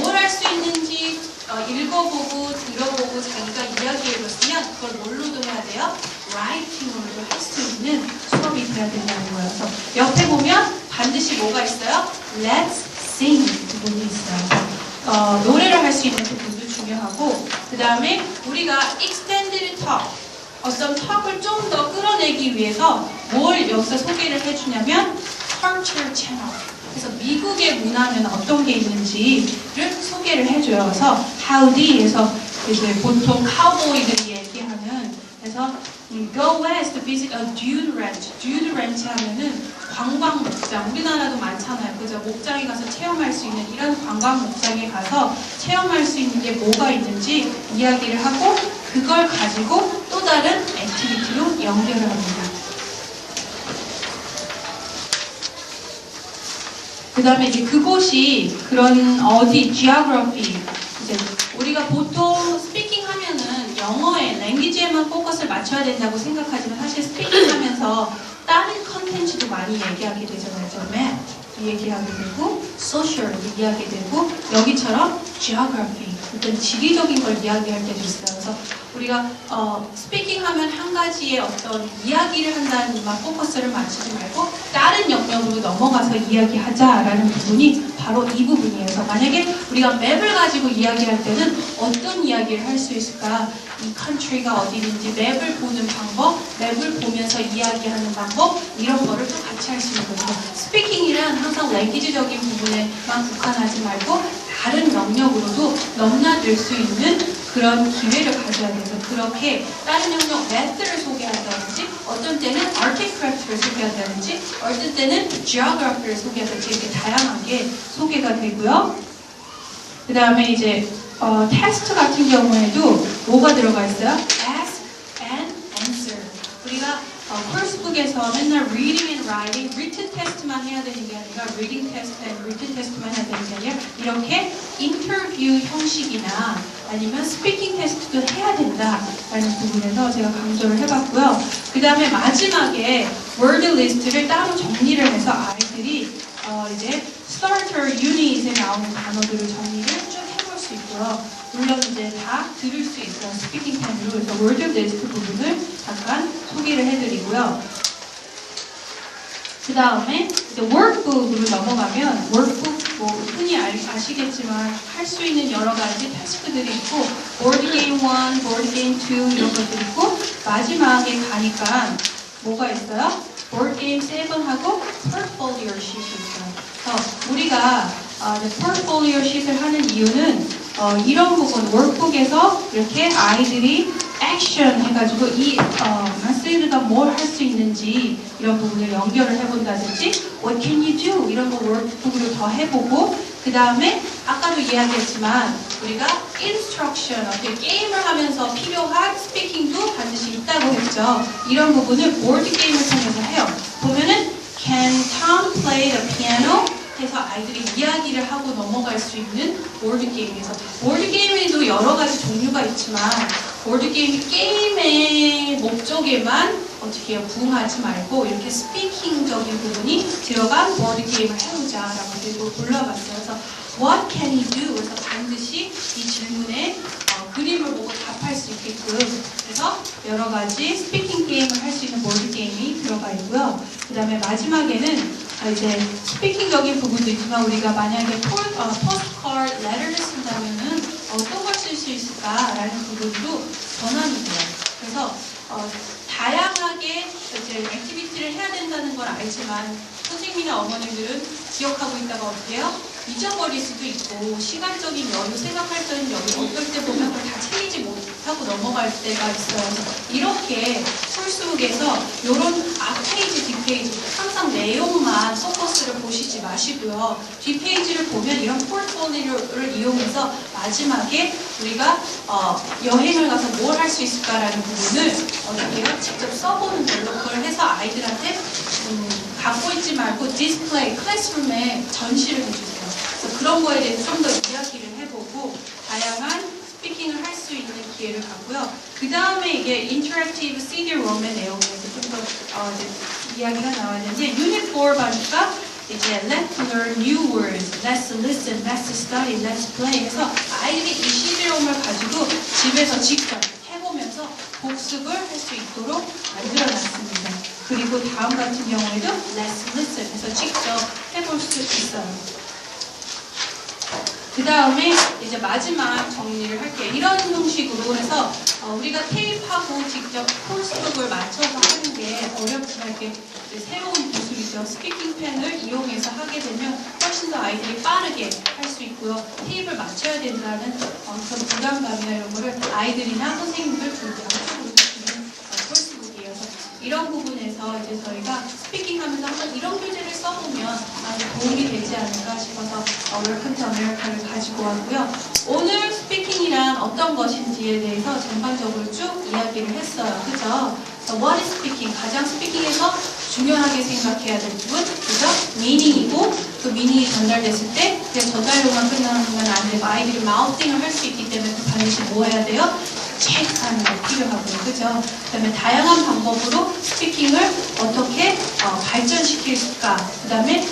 Speaker 1: 뭘 할 수 있는지 읽어보고 들어보고 자기가 이야기해봤으면 그걸 뭘로도 해야 돼요? writing으로도 할 수 있는 수업이 돼야 된다는 거예요. 그래서 옆에 보면 반드시 뭐가 있어요? Let's sing 부분이 있어요. 노래를 할 수 있는 부분도 중요하고 그 다음에 우리가 extended talk 어떤 턱을 좀 더 끌어내기 위해서 뭘 여기서 소개를 해주냐면 culture channel. 그래서 미국의 문화는 어떤 게 있는지를 소개를 해줘요. 그래서 howdy에서 이제 보통 카우보이들이 얘기하는 그래서 go west visit a dude ranch. dude ranch 하면은 관광 목장. 우리나라도 많잖아요. 그죠? 목장에 가서 체험할 수 있는 이런 관광 목장에 가서 체험할 수 있는 게 뭐가 있는지 이야기를 하고 그걸 가지고 또 다른 액티비티로 연결을 합니다. 그 다음에 이제 그곳이 그런 어디 geography 이제 우리가 보통 스피킹 하면은 영어에 랭귀지에만 포커스를 맞춰야 된다고 생각하지만 사실 스피킹 하면서 다른 컨텐츠도 많이 얘기하게 되잖아요. map 얘기하게 되고 social 얘기하게 되고 여기처럼 geography 어떤 지리적인 걸 이야기할 때도 있어요. 그래서 우리가 스피킹 하면 한 가지의 어떤 이야기를 한다는 것만 포커스를 맞추지 말고 다른 영역으로 넘어가서 이야기하자라는 부분이 바로 이 부분이에요. 그래서 만약에 우리가 맵을 가지고 이야기할 때는 어떤 이야기를 할 수 있을까? 이 country가 어디 있는지 맵을 보는 방법, 맵을 보면서 이야기하는 방법 이런 거를 또 같이 할 수 있는 거죠. 스피킹이란 항상 랭귀지적인 부분에만 국한하지 말고 다른 영역으로도 넘나들 수 있는 그런 기회를 가져야 돼서 그렇게 다른 영역 매스를 소개한다든지 어떤 때는 아티크래프트를 소개한다든지 어떤 때는 지오그래피를 소개한다든지 이렇게 다양하게 소개가 되고요. 그 다음에 이제 테스트 같은 경우에도 뭐가 들어가 있어요? Ask and answer. 우리가 콜스북에서 맨날 reading and writing, written test만 해야 되는 게 아니라 reading test and written test만 해야 되는 게 아니라 이렇게 인터뷰 형식이나 아니면 스피킹 테스트도 해야 된다라는 부분에서 제가 강조를 해봤고요. 그 다음에 마지막에 word list를 따로 정리를 해서 아이들이 이제 starter unit에 나오는 단어들을 정리를 쭉 해볼 수 있고요. 물론 이제 다 들을 수 있어요. 스피킹 펜으로. 그래서 word list 부분을 잠깐 소개를 해드리고요. 그 다음에 이제 workbook으로 넘어가면 workbook 뭐 흔히 아시겠지만 할 수 있는 여러 가지 태스크들이 있고 board game 1, board game 2 이런 것들이 있고 마지막에 가니까 뭐가 있어요? board game 7하고 portfolio sheet이 있어요. 그래서 우리가 portfolio sheet을 하는 이유는 이런 부분 workbook에서 이렇게 아이들이 액션 해가지고 이 마스터가 뭘 할 수 있는지 이런 부분을 연결을 해본다든지 What can you do? 이런 거 workbook으로 더 해보고 그 다음에 아까도 이야기했지만 우리가 instruction, 어떻게 게임을 하면서 필요한 스피킹도 반드시 있다고 했죠. 이런 부분을 보드 게임을 통해서 해요. 보면은 Can Tom play the piano? 해서 아이들이 이야기를 하고 넘어갈 수 있는 보드게임에서 보드게임에도 여러 가지 종류가 있지만 보드게임이 게임의 목적에만 어떻게 해요? 부응하지 말고 이렇게 스피킹적인 부분이 들어간 보드게임을 해보자라고 들고 골라봤어요. 그래서 What can he do? 그래서 반드시 이 질문에 그림을 보고 답할 수 있게끔 그래서 여러 가지 스피킹 게임을 할 수 있는 보드게임이 들어가 있고요. 그 다음에 마지막에는 이제 스피킹적인 부분도 있지만 우리가 만약에 포스트카드 레터를 쓴다면은 어떤 걸 쓸 수 있을까라는 부분도 전환이 돼요. 그래서 다양하게 이제 액티비티를 해야 된다는 걸 알지만 선생님이나 어머님들은 기억하고 있다가 어떻게 해요? 잊어버릴 수도 있고 시간적인 여유, 생각할 수 있는 여유 어떨 때 보면 그걸 다 챙기지 못하고 넘어갈 때가 있어요. 이렇게 콜스북에서 이런 앞페이지, 뒷페이지 항상 내용만 포커스를 보시지 마시고요. 뒷페이지를 보면 이런 포트폴리오를 이용해서 마지막에 우리가 여행을 가서 뭘 할 수 있을까라는 부분을 어떻게 해요? 직접 써보는 걸로 그걸 해서 아이들한테 갖고 있지 말고 디스플레이, 클래스룸에 전시를 해주세요. 그래서 그런 거에 대해서 좀 더 이야기를 해보고 다양한 스피킹을 할 수 있는 기회를 갖고요. 그 다음에 이게 인터랙티브 CD-ROM의 내용에서 좀 더 이야기가 나와야 되는데 유닛 4 보니까 이제 Let's learn new words, Let's listen, Let's study, Let's play 해서 아이들이 이 CD-ROM을 가지고 집에서 직접 해보면서 복습을 할 수 있도록 만들어놨습니다. 그리고 다음 같은 경우에도 Let's listen 해서 직접 해볼 수 있어요. 그 다음에 이제 마지막 정리를 할게요. 이런 형식으로 해서 우리가 테이프하고 직접 콜스북을 맞춰서 하는 게 어렵지만 이렇게 새로운 기술이죠. 스피킹 펜을 이용해서 하게 되면 훨씬 더 아이들이 빠르게 할 수 있고요. 테이프를 맞춰야 된다는 그런 부담감이나 이런 거를 아이들이나 선생님들 둘 다 하고 있는 콜스북이어서 이런 부분에서 이제 저희가 스피킹 하면서 한번 이런 교재를 써보면 많이 도움이 되지 않을까 싶어서 Welcome to America를 가지고 왔고요. 오늘 스피킹이란 어떤 것인지에 대해서 전반적으로 쭉 이야기를 했어요. 그죠? What is speaking? 가장 스피킹에서 중요하게 생각해야 될 부분, 그죠? meaning이고 그 meaning이 전달됐을 때 그냥 전달로만 끝나면 안 되고 아이들이 마우팅을 할 수 있기 때문에 그 반드시 뭐 해야 돼요? 체크하는 게 필요하고요. 그죠? 그 다음에 다양한 방법으로 스피킹을 어떻게 발전시킬까? 그 다음에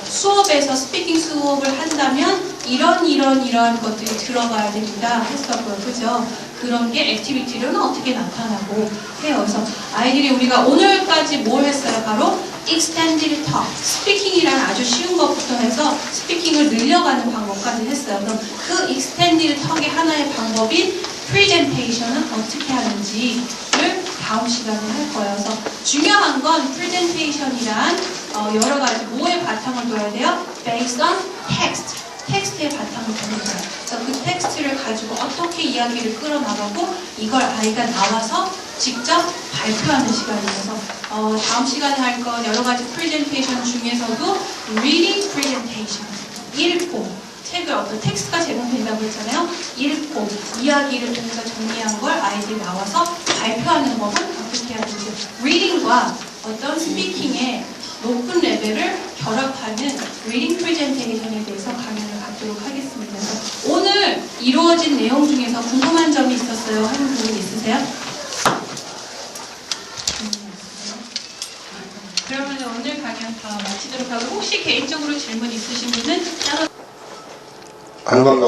Speaker 1: 수업에서 스피킹 수업을 한다면 이러한 것들이 들어가야 됩니다. 했었고요. 그죠? 그런 게 액티비티로는 어떻게 나타나고 해요. 그래서 아이들이 우리가 오늘까지 뭘 했어요? 바로 extended talk, 스피킹이란 아주 쉬운 것부터 해서 스피킹을 늘려가는 방법까지 했어요. 그럼 그 extended talk의 하나의 방법인 presentation은 어떻게 하는지를 다음 시간에 할 거예요. 그래서 중요한 건 presentation이란 여러 가지 뭐에 바탕을 둬야 돼요? Based on text. 텍스트의 바탕을 두는 거예요. 그래서 그 텍스트를 가지고 어떻게 이야기를 끌어나가고 이걸 아이가 나와서 직접 발표하는 시간이어서 다음 시간에 할 건 여러 가지 프레젠테이션 중에서도 reading presentation, 읽고 책을 어떤 텍스트가 제공된다고 했잖아요. 읽고 이야기를 통해서 정리한 걸 아이들이 나와서 발표하는 법은 어떻게 해야 되는지 리딩과 어떤 스피킹의 높은 레벨을 결합하는 리딩 프레젠테이션에 대해서 강연을 갖도록 하겠습니다. 그래서 오늘 이루어진 내용 중에서 궁금한 점이 있었어요 하는 부분 있으세요? 그러면 오늘 강연 다 마치도록 하고 혹시 개인적으로 질문 있으신 분은 따로
Speaker 2: 한강 가운데